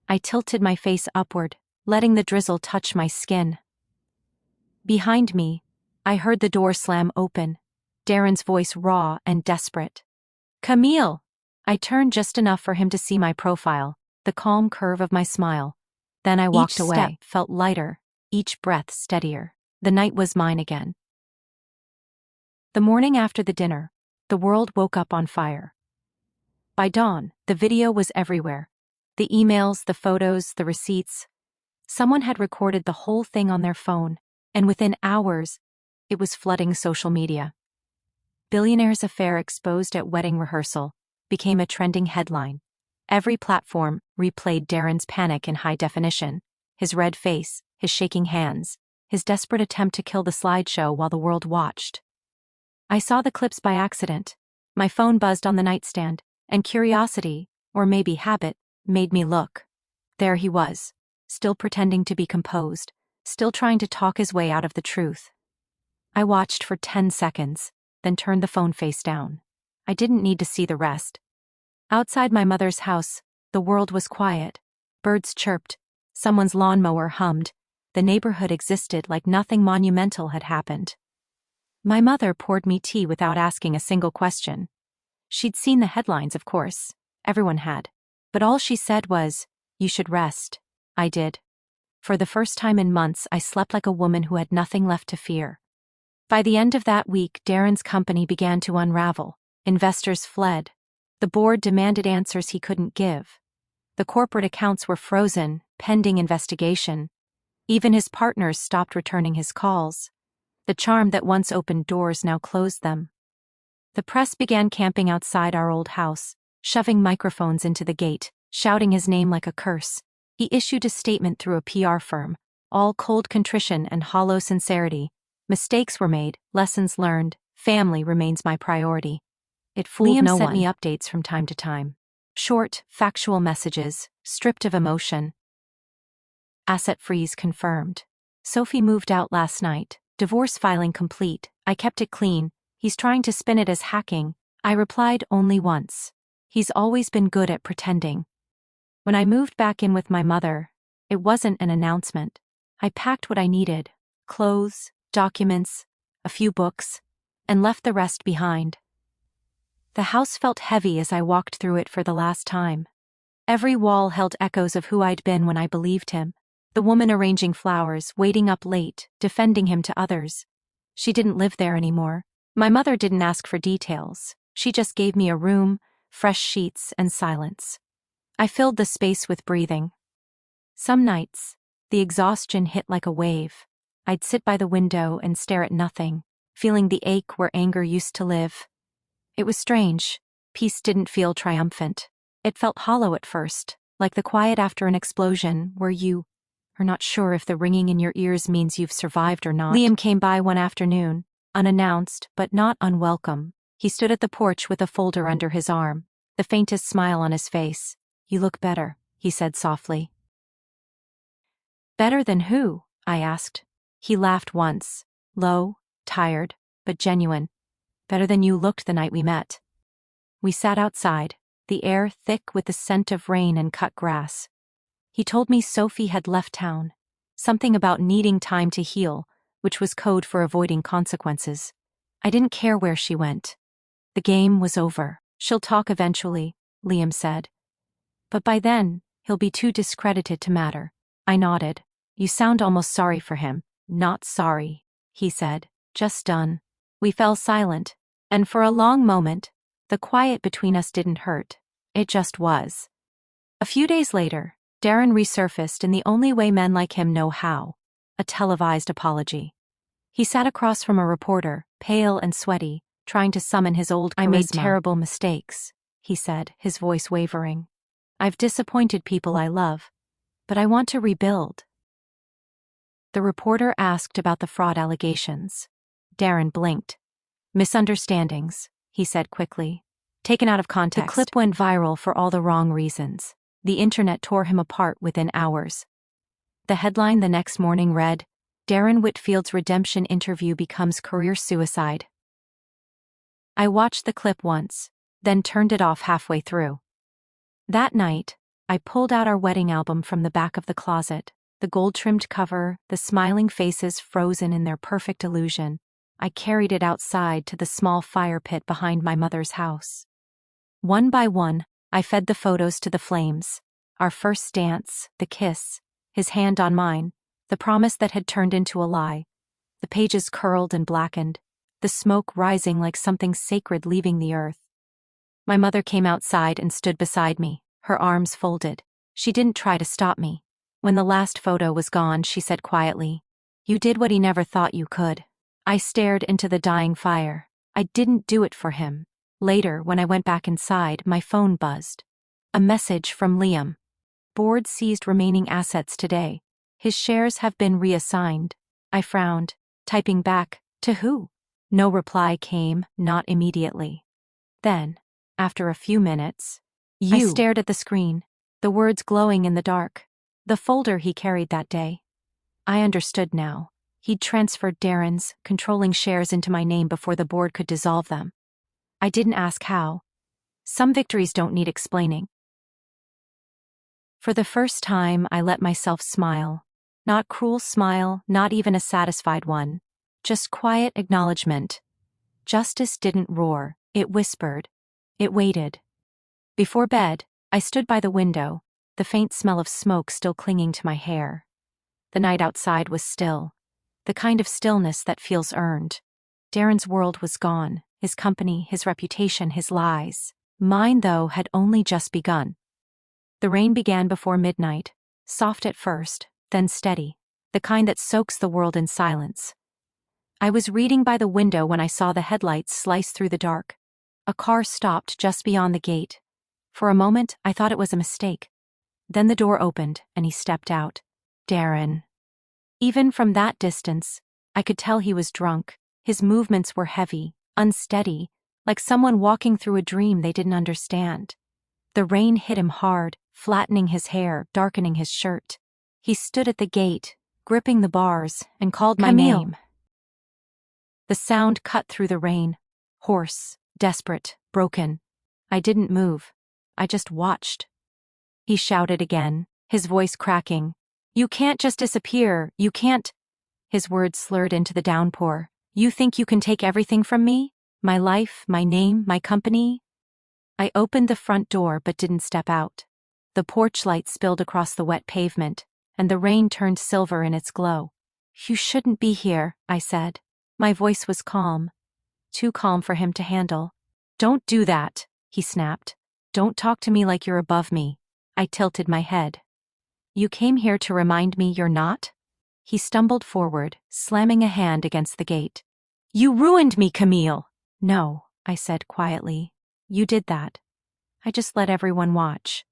I tilted my face upward, letting the drizzle touch my skin. Behind me, I heard the door slam open, Darren's voice raw and desperate. Camille! I turned just enough for him to see my profile, the calm curve of my smile. Then I walked away. Each step felt lighter, each breath steadier. The night was mine again. The morning after the dinner, the world woke up on fire. By dawn, the video was everywhere. The emails, the photos, the receipts. Someone had recorded the whole thing on their phone, and within hours, it was flooding social media. Billionaire's affair exposed at wedding rehearsal became a trending headline. Every platform replayed Darren's panic in high definition, his red face, his shaking hands, his desperate attempt to kill the slideshow while the world watched. I saw the clips by accident. My phone buzzed on the nightstand, and curiosity, or maybe habit, made me look. There he was, still pretending to be composed, still trying to talk his way out of the truth. I watched for 10 seconds, then turned the phone face down. I didn't need to see the rest. Outside my mother's house, the world was quiet. Birds chirped, someone's lawnmower hummed, the neighborhood existed like nothing monumental had happened. My mother poured me tea without asking a single question. She'd seen the headlines, of course. Everyone had. But all she said was, "You should rest." I did. For the first time in months, I slept like a woman who had nothing left to fear. By the end of that week, Darren's company began to unravel. Investors fled. The board demanded answers he couldn't give. The corporate accounts were frozen, pending investigation. Even his partners stopped returning his calls. The charm that once opened doors now closed them. The press began camping outside our old house, shoving microphones into the gate, shouting his name like a curse. He issued a statement through a PR firm, all cold contrition and hollow sincerity. Mistakes were made, lessons learned, family remains my priority. It fooled Liam no sent one. me Updates from time to time. Short, factual messages, stripped of emotion. Asset freeze confirmed. Sophie moved out last night. Divorce filing complete. I kept it clean. He's trying to spin it as hacking. I replied only once. He's always been good at pretending. When I moved back in with my mother, it wasn't an announcement. I packed what I needed: clothes, documents, a few books, and left the rest behind. The house felt heavy as I walked through it for the last time. Every wall held echoes of who I'd been when I believed him. The woman arranging flowers, waiting up late, defending him to others. She didn't live there anymore. My mother didn't ask for details. She just gave me a room, fresh sheets, and silence. I filled the space with breathing. Some nights, the exhaustion hit like a wave. I'd sit by the window and stare at nothing, feeling the ache where anger used to live. It was strange. Peace didn't feel triumphant. It felt hollow at first, like the quiet after an explosion where you are not sure if the ringing in your ears means you've survived or not. Liam came by one afternoon, unannounced but not unwelcome. He stood at the porch with a folder under his arm, the faintest smile on his face. "You look better," he said softly. "Better than who?" I asked. He laughed once, low, tired, but genuine. "Better than you looked the night we met." We sat outside, the air thick with the scent of rain and cut grass. He told me Sophie had left town, something about needing time to heal, which was code for avoiding consequences. I didn't care where she went. The game was over. "She'll talk eventually," Liam said. "But by then, he'll be too discredited to matter." I nodded. "You sound almost sorry for him." "Not sorry," he said, "just done." We fell silent, and for a long moment, the quiet between us didn't hurt. It just was. A few days later, Darren resurfaced in the only way men like him know how: a televised apology. He sat across from a reporter, pale and sweaty, trying to summon his old charisma. "I made terrible mistakes," he said, his voice wavering. "I've disappointed people I love, but I want to rebuild." The reporter asked about the fraud allegations. Darren blinked. "Misunderstandings," he said quickly. "Taken out of context." The clip went viral for all the wrong reasons. The internet tore him apart within hours. The headline the next morning read, "Darren Whitfield's redemption interview becomes career suicide." I watched the clip once, then turned it off halfway through. That night, I pulled out our wedding album from the back of the closet, the gold-trimmed cover, the smiling faces frozen in their perfect illusion. I carried it outside to the small fire pit behind my mother's house. One by one, I fed the photos to the flames. Our first dance, the kiss, his hand on mine, the promise that had turned into a lie. The pages curled and blackened, the smoke rising like something sacred leaving the earth. My mother came outside and stood beside me, her arms folded. She didn't try to stop me. When the last photo was gone, she said quietly, "You did what he never thought you could." I stared into the dying fire. I didn't do it for him. Later, when I went back inside, my phone buzzed. A message from Liam. "Board seized remaining assets today. His shares have been reassigned. I frowned, typing back, to who? No reply came, not immediately. Then, after a few minutes, I stared at the screen, the words glowing in the dark. The folder he carried that day. I understood now. He'd transferred Darren's controlling shares into my name before the board could dissolve them. I didn't ask how. Some victories don't need explaining. For the first time, I let myself smile. Not cruel smile, not even a satisfied one. Just quiet acknowledgement. Justice didn't roar, it whispered. It waited. Before bed, I stood by the window, the faint smell of smoke still clinging to my hair. The night outside was still. The kind of stillness that feels earned. Darren's world was gone, his company, his reputation, his lies. Mine, though, had only just begun. The rain began before midnight, soft at first, then steady, the kind that soaks the world in silence. I was reading by the window when I saw the headlights slice through the dark. A car stopped just beyond the gate. For a moment, I thought it was a mistake. Then the door opened, and he stepped out. Darren. Even from that distance, I could tell he was drunk. His movements were heavy, unsteady, like someone walking through a dream they didn't understand. The rain hit him hard, flattening his hair, darkening his shirt. He stood at the gate, gripping the bars, and called my name. The sound cut through the rain, hoarse, desperate, broken. I didn't move. I just watched. He shouted again, his voice cracking. You can't just disappear, you can't. His words slurred into the downpour. You think you can take everything from me? My life, my name, my company? I opened the front door but didn't step out. The porch light spilled across the wet pavement, and the rain turned silver in its glow. You shouldn't be here, I said. My voice was calm. Too calm for him to handle. Don't do that, he snapped. Don't talk to me like you're above me. I tilted my head. You came here to remind me you're not? He stumbled forward, slamming a hand against the gate. You ruined me, Camille! No, I said quietly. You did that. I just let everyone watch.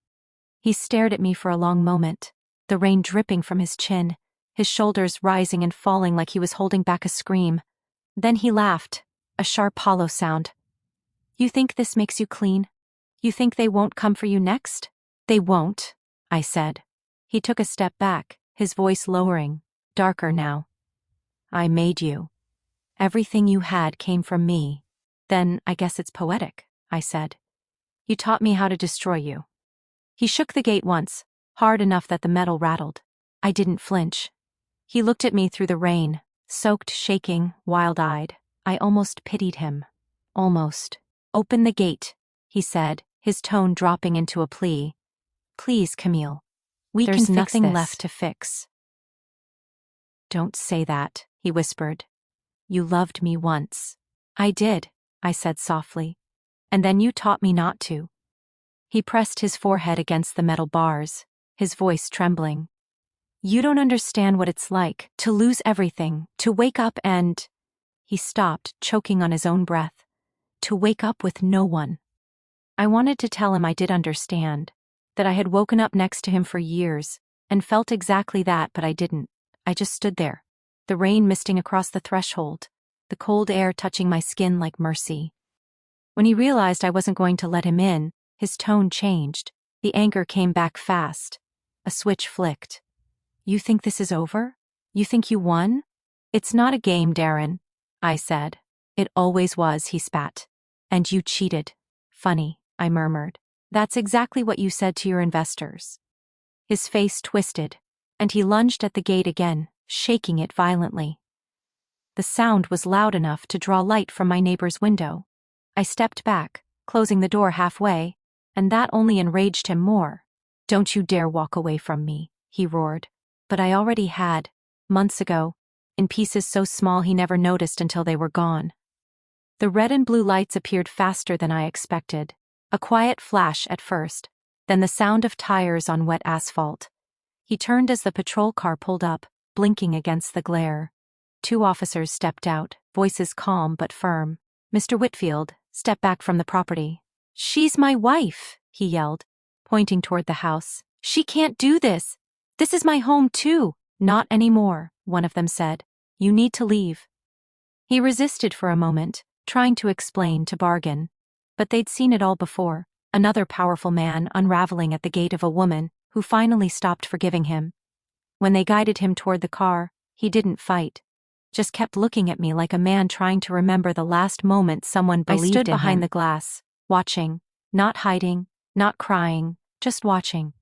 He stared at me for a long moment, the rain dripping from his chin, his shoulders rising and falling like he was holding back a scream. Then he laughed, a sharp hollow sound. You think this makes you clean? You think they won't come for you next? They won't, I said. He took a step back, his voice lowering, darker now. I made you. Everything you had came from me. Then I guess it's poetic, I said. You taught me how to destroy you. He shook the gate once, hard enough that the metal rattled. I didn't flinch. He looked at me through the rain, soaked, shaking, wild-eyed. I almost pitied him. Almost. Open the gate, he said, his tone dropping into a plea. Please, Camille. There's nothing left to fix. Don't say that, he whispered. You loved me once. I did, I said softly. And then you taught me not to. He pressed his forehead against the metal bars, his voice trembling. You don't understand what it's like to lose everything, to wake up and... He stopped, choking on his own breath. To wake up with no one. I wanted to tell him I did understand, that I had woken up next to him for years, and felt exactly that, but I didn't. I just stood there, the rain misting across the threshold, the cold air touching my skin like mercy. When he realized I wasn't going to let him in, his tone changed. The anger came back fast. A switch flicked. You think this is over? You think you won? It's not a game, Darren, I said. It always was, he spat. And you cheated. Funny, I murmured. That's exactly what you said to your investors. His face twisted, and he lunged at the gate again, shaking it violently. The sound was loud enough to draw light from my neighbor's window. I stepped back, closing the door halfway, and that only enraged him more. Don't you dare walk away from me, he roared. But I already had, months ago, in pieces so small he never noticed until they were gone. The red and blue lights appeared faster than I expected. A quiet flash at first, then the sound of tires on wet asphalt. He turned as the patrol car pulled up, blinking against the glare. 2 officers stepped out, voices calm but firm. Mr. Whitfield, step back from the property. She's my wife, he yelled, pointing toward the house. She can't do this. This is my home too. Not anymore, one of them said. You need to leave. He resisted for a moment, trying to explain, to bargain. But they'd seen it all before, another powerful man unraveling at the gate of a woman who finally stopped forgiving him. When they guided him toward the car, he didn't fight. Just kept looking at me like a man trying to remember the last moment someone believed in him. I stood behind the glass, watching, not hiding, not crying, just watching.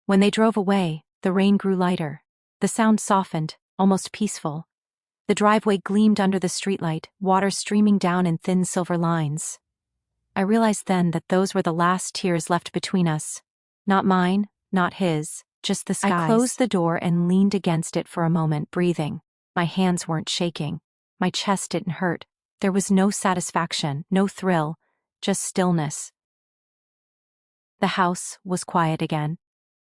When they drove away, the rain grew lighter. The sound softened, almost peaceful. The driveway gleamed under the streetlight, water streaming down in thin silver lines. I realized then that those were the last tears left between us. Not mine, not his, just the skies. I closed the door and leaned against it for a moment, breathing. My hands weren't shaking. My chest didn't hurt. There was no satisfaction, no thrill, just stillness. The house was quiet again.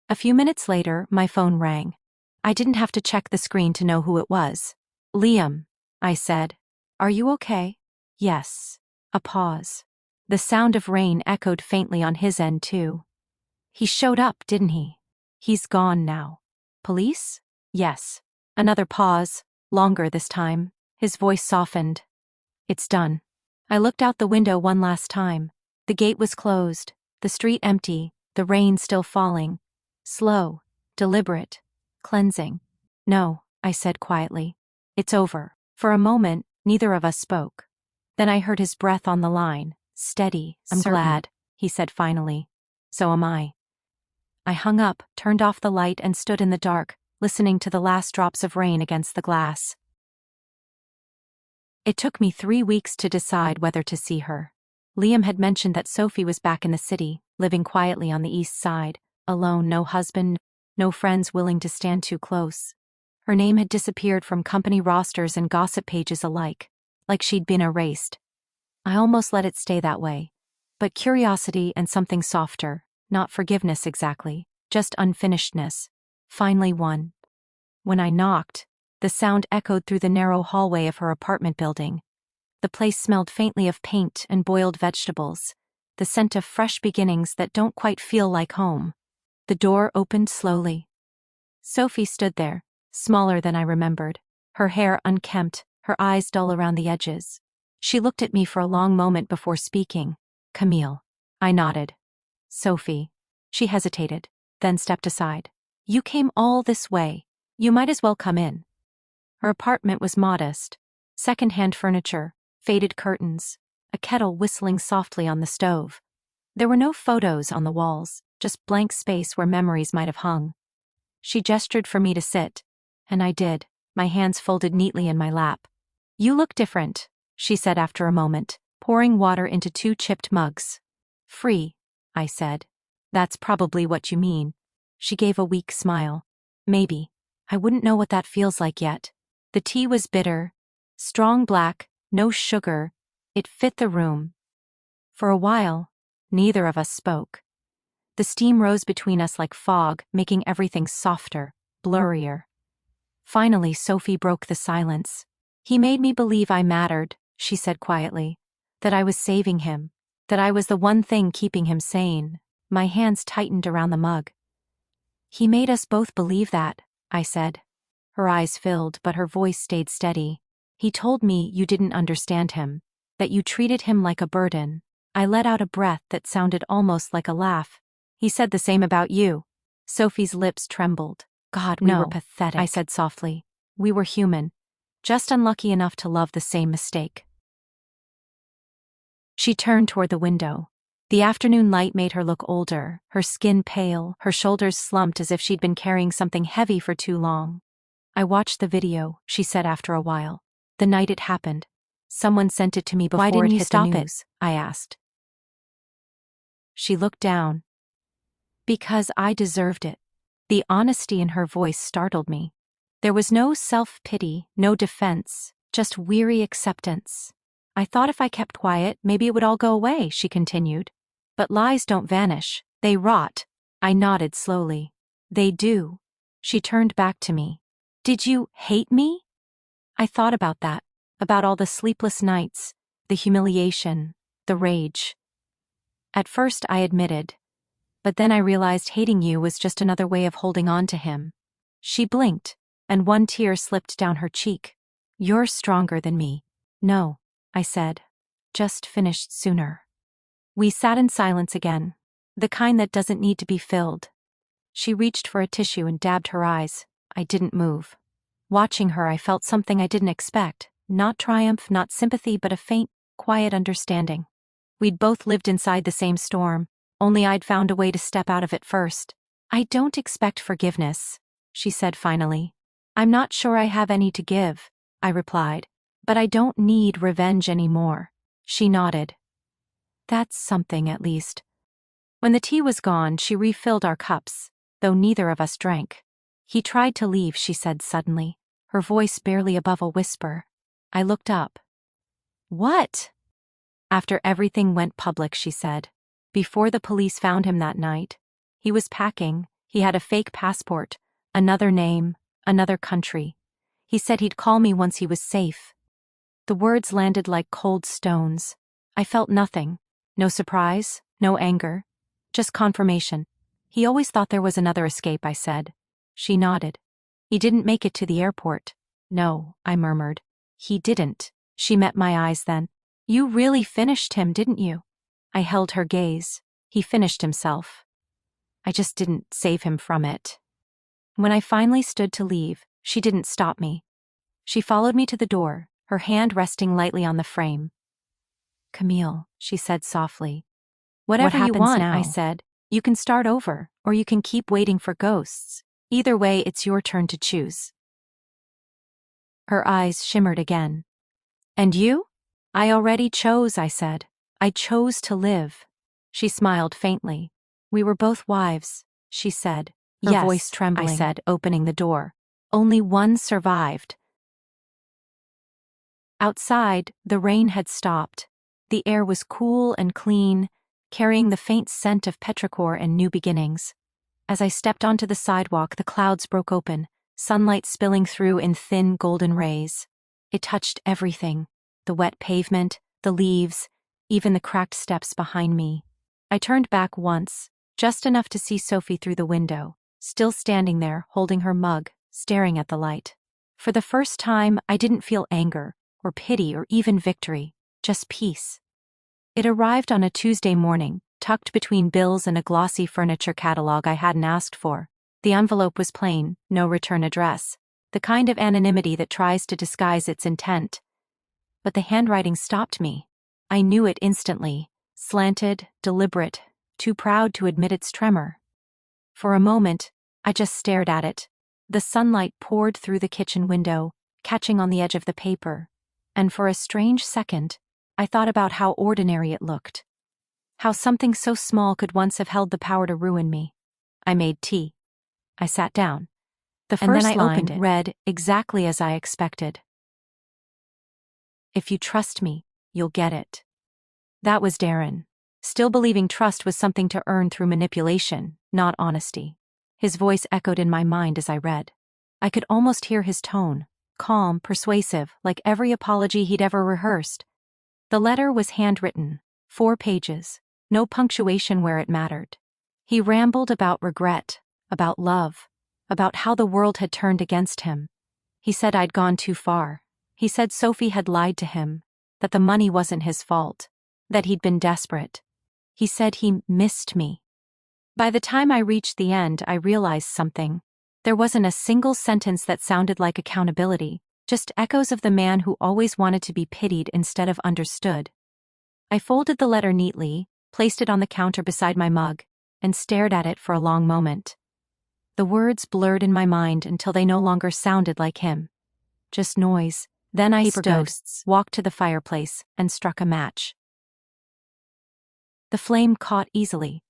A few minutes later, my phone rang. I didn't have to check the screen to know who it was. Liam, I said. Are you okay? Yes. A pause. The sound of rain echoed faintly on his end too. He showed up, didn't he? He's gone now. Police? Yes. Another pause, longer this time. His voice softened. It's done. I looked out the window one last time. The gate was closed, the street empty, the rain still falling. Slow, deliberate, cleansing. No, I said quietly. It's over. For a moment, neither of us spoke. Then I heard his breath on the line, steady, I'm certain. Glad, he said finally. So am I. I hung up, turned off the light and stood in the dark, listening to the last drops of rain against the glass. It took me 3 weeks to decide whether to see her. Liam had mentioned that Sophie was back in the city, living quietly on the east side, alone, no husband, no friends willing to stand too close. Her name had disappeared from company rosters and gossip pages alike, like she'd been erased. I almost let it stay that way. But curiosity and something softer, not forgiveness exactly, just unfinishedness, finally won. When I knocked, the sound echoed through the narrow hallway of her apartment building. The place smelled faintly of paint and boiled vegetables, the scent of fresh beginnings that don't quite feel like home. The door opened slowly. Sophie stood there, smaller than I remembered, her hair unkempt, her eyes dull around the edges. She looked at me for a long moment before speaking. Camille. I nodded. Sophie. She hesitated, then stepped aside. You came all this way. You might as well come in. Her apartment was modest. Second-hand furniture, faded curtains, a kettle whistling softly on the stove. There were no photos on the walls, just blank space where memories might have hung. She gestured for me to sit, and I did, my hands folded neatly in my lap. You look different, she said after a moment, pouring water into 2 chipped mugs. Free, I said. That's probably what you mean. She gave a weak smile. Maybe. I wouldn't know what that feels like yet. The tea was bitter, strong black, no sugar. It fit the room. For a while, neither of us spoke. The steam rose between us like fog, making everything softer, blurrier. Finally, Sophie broke the silence. He made me believe I mattered, she said quietly. That I was saving him. That I was the one thing keeping him sane. My hands tightened around the mug. He made us both believe that, I said. Her eyes filled, but her voice stayed steady. He told me you didn't understand him. That you treated him like a burden. I let out a breath that sounded almost like a laugh. He said the same about you. Sophie's lips trembled. God, we were pathetic, I said softly. We were human. Just unlucky enough to love the same mistake. She turned toward the window. The afternoon light made her look older, her skin pale, her shoulders slumped as if she'd been carrying something heavy for too long. I watched the video, she said after a while. The night it happened. Someone sent it to me before it hit the news. Why didn't you stop it? I asked. She looked down. Because I deserved it. The honesty in her voice startled me. There was no self-pity, no defense, just weary acceptance. I thought if I kept quiet, maybe it would all go away, she continued. But lies don't vanish, they rot. I nodded slowly. They do. She turned back to me. Did you hate me? I thought about that, about all the sleepless nights, the humiliation, the rage. At first I admitted, but then I realized hating you was just another way of holding on to him. She blinked, and one tear slipped down her cheek. You're stronger than me. No, I said. Just finished sooner. We sat in silence again, the kind that doesn't need to be filled. She reached for a tissue and dabbed her eyes. I didn't move. Watching her, I felt something I didn't expect. Not triumph, not sympathy, but a faint, quiet understanding. We'd both lived inside the same storm, only I'd found a way to step out of it first. I don't expect forgiveness, she said finally. I'm not sure I have any to give, I replied. But I don't need revenge anymore. She nodded. That's something, at least. When the tea was gone, she refilled our cups, though neither of us drank. He tried to leave, she said suddenly, her voice barely above a whisper. I looked up. What? After everything went public, she said. Before the police found him that night. He was packing, he had a fake passport, another name, another country. He said he'd call me once he was safe. The words landed like cold stones. I felt nothing. No surprise, no anger. Just confirmation. He always thought there was another escape, I said. She nodded. He didn't make it to the airport. No, I murmured. He didn't. She met my eyes then. You really finished him, didn't you? I held her gaze. He finished himself. I just didn't save him from it. When I finally stood to leave, she didn't stop me. She followed me to the door, her hand resting lightly on the frame. Camille, she said softly. Whatever you want, now? I said. You can start over, or you can keep waiting for ghosts. Either way, it's your turn to choose. Her eyes shimmered again. And you? I already chose, I said. I chose to live. She smiled faintly. We were both wives, she said, her voice trembling. I said, opening the door. Only one survived. Outside, the rain had stopped. The air was cool and clean, carrying the faint scent of petrichor and new beginnings. As I stepped onto the sidewalk, the clouds broke open, sunlight spilling through in thin golden rays. It touched everything, the wet pavement, the leaves, even the cracked steps behind me. I turned back once, just enough to see Sophie through the window, still standing there, holding her mug, staring at the light. For the first time, I didn't feel anger, or pity, or even victory, just peace. It arrived on a Tuesday morning, tucked between bills and a glossy furniture catalog I hadn't asked for. The envelope was plain, no return address, the kind of anonymity that tries to disguise its intent. But the handwriting stopped me. I knew it instantly, slanted, deliberate, too proud to admit its tremor. For a moment, I just stared at it. The sunlight poured through the kitchen window, catching on the edge of the paper. And for a strange second, I thought about how ordinary it looked. How something so small could once have held the power to ruin me. I made tea. I sat down. The first line read exactly as I expected. If you trust me, you'll get it. That was Darren, still believing trust was something to earn through manipulation, not honesty. His voice echoed in my mind as I read. I could almost hear his tone, calm, persuasive, like every apology he'd ever rehearsed. The letter was handwritten, 4 pages, no punctuation where it mattered. He rambled about regret, about love, about how the world had turned against him. He said I'd gone too far. He said Sophie had lied to him, that the money wasn't his fault, that he'd been desperate. He said he missed me. By the time I reached the end, I realized something. There wasn't a single sentence that sounded like accountability, just echoes of the man who always wanted to be pitied instead of understood. I folded the letter neatly, placed it on the counter beside my mug, and stared at it for a long moment. The words blurred in my mind until they no longer sounded like him. Just noise. Then I stood, walked to the fireplace, and struck a match. The flame caught easily.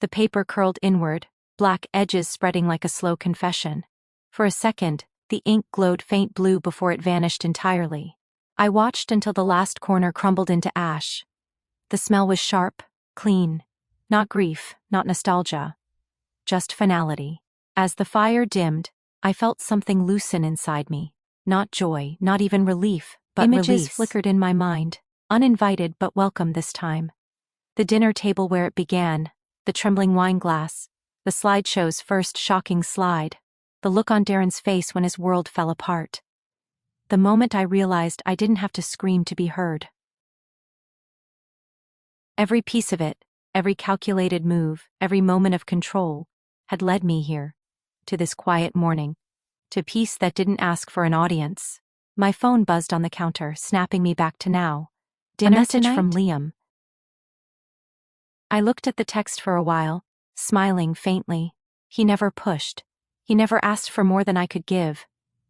The paper curled inward, black edges spreading like a slow confession. For a second, the ink glowed faint blue before it vanished entirely. I watched until the last corner crumbled into ash. The smell was sharp, clean. Not grief, not nostalgia. Just finality. As the fire dimmed, I felt something loosen inside me. Not joy, not even relief, but images release flickered in my mind, uninvited but welcome this time. The dinner table where it began, the trembling wine glass, the slideshow's first shocking slide. the look on Darren's face when his world fell apart. The moment I realized I didn't have to scream to be heard. Every piece of it, every calculated move, every moment of control, had led me here. To this quiet morning. To peace that didn't ask for an audience. My phone buzzed on the counter, snapping me back to now. Dinner a message tonight? From Liam. I looked at the text for a while, smiling faintly. He never pushed. He never asked for more than I could give.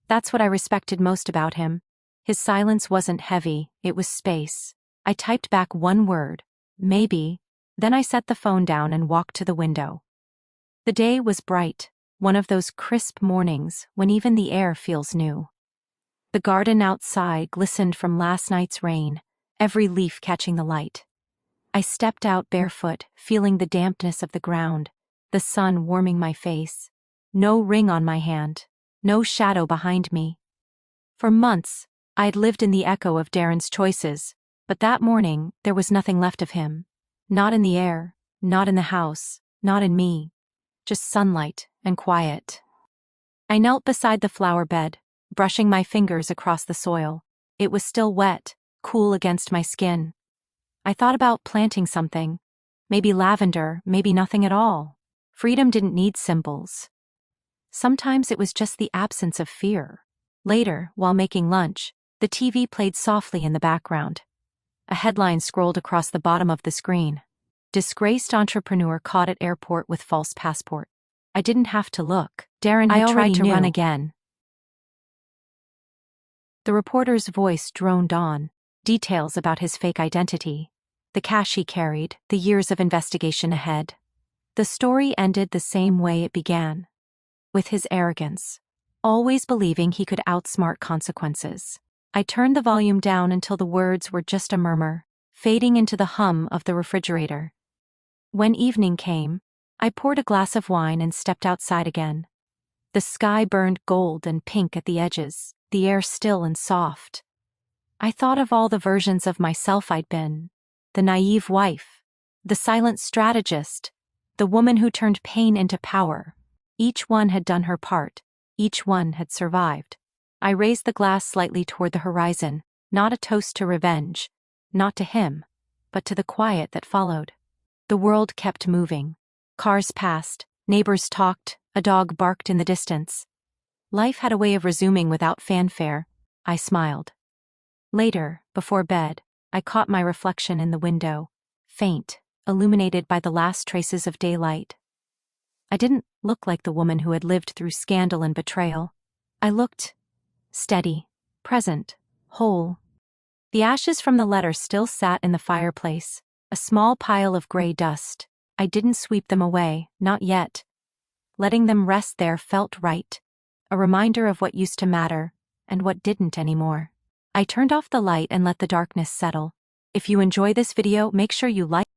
That's what I respected most about him. His silence wasn't heavy, it was space. I typed back one word, maybe, then I set the phone down and walked to the window. The day was bright, one of those crisp mornings when even the air feels new. The garden outside glistened from last night's rain, every leaf catching the light. I stepped out barefoot, feeling the dampness of the ground, the sun warming my face. No ring on my hand, no shadow behind me. For months, I'd lived in the echo of Darren's choices, but that morning there was nothing left of him. Not in the air, not in the house, not in me. Just sunlight and quiet. I knelt beside the flower bed, brushing my fingers across the soil. It was still wet, cool against my skin. I thought about planting something. Maybe lavender, maybe nothing at all. Freedom didn't need symbols. Sometimes it was just the absence of fear. Later, while making lunch, the TV played softly in the background. A headline scrolled across the bottom of the screen. Disgraced entrepreneur caught at airport with false passport. I didn't have to look. Darren had tried to run again. The reporter's voice droned on, details about his fake identity, the cash he carried, the years of investigation ahead. The story ended the same way it began. With his arrogance, always believing he could outsmart consequences. I turned the volume down until the words were just a murmur, fading into the hum of the refrigerator. When evening came, I poured a glass of wine and stepped outside again. The sky burned gold and pink at the edges, the air still and soft. I thought of all the versions of myself I'd been. The naive wife, the silent strategist, the woman who turned pain into power. Each one had done her part, each one had survived. I raised the glass slightly toward the horizon, not a toast to revenge, not to him, but to the quiet that followed. The world kept moving. Cars passed, neighbors talked, a dog barked in the distance. Life had a way of resuming without fanfare. I smiled. Later, before bed, I caught my reflection in the window, faint, illuminated by the last traces of daylight. I didn't look like the woman who had lived through scandal and betrayal. I looked steady, present, whole. The ashes from the letter still sat in the fireplace, a small pile of gray dust. I didn't sweep them away, not yet. Letting them rest there felt right, a reminder of what used to matter, and what didn't anymore. I turned off the light and let the darkness settle. If you enjoy this video, make sure you like